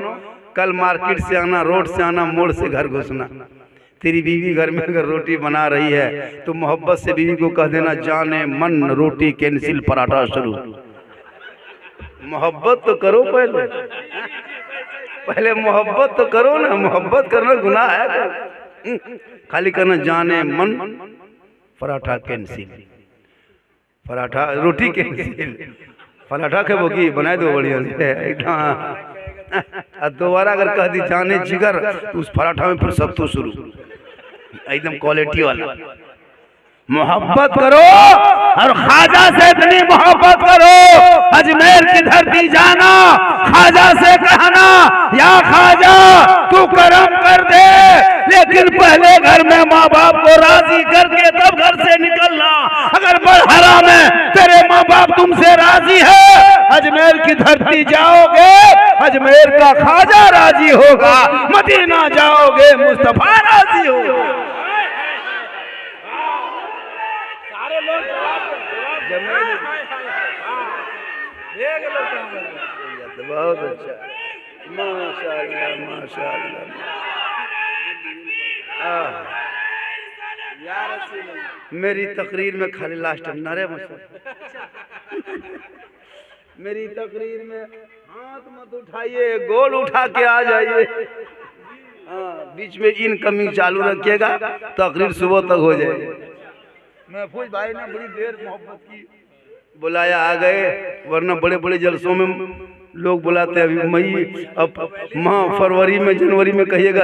कल मार्केट से आना, रोड से आना, मोड़ से घर घुसना। तेरी बीवी घर में अगर रोटी बना रही है तो मोहब्बत से बीवी को कह देना, जाने मन रोटी कैंसिल, पराठा शुरू। मोहब्बत तो करो, पहले मोहब्बत तो करो ना। मोहब्बत करना गुनाह है, खाली करना जाने मन पराठा कैंसिल, पराठा रोटी कैंसिल, पराठा के बोगी बनाए दो बढ़िया से एकदम। दोबारा अगर कह दी जाने जिगर, तो उस पराठा में फिर सब तो शुरू, एकदम क्वालिटी वाला। मोहब्बत करो और ख्वाजा से इतनी मोहब्बत करो, अजमेर की धरती जाना, ख्वाजा से कहना, या ख्वाजा तू करम कर दे, लेकिन पहले घर में माँ बाप को राजी करके तब घर से निकलना। अगर बढ़हरा में तेरे माँ बाप तुमसे राजी है, अजमेर की धरती जाओगे, अजमेर का ख्वाजा राजी होगा, मदीना जाओगे, मुस्तफा राजी होगा। बहुत अच्छा, माशाअल्लाह माशाअल्लाह। मेरी तकरीर में खाली लास्ट नरे मेरी तकरीर में हाथ मत उठाइए, गोल उठा के आ जाइए। बीच में इनकमिंग चालू रखिएगा, तकरीर सुबह तक हो जाएगी। महफूज भाई ने बड़ी देर मोहब्बत की, बुलाया, आ गए, वरना बड़े बड़े जलसों में लोग बुलाते हैं। अभी मई, अब माह, फरवरी में, जनवरी में कहिएगा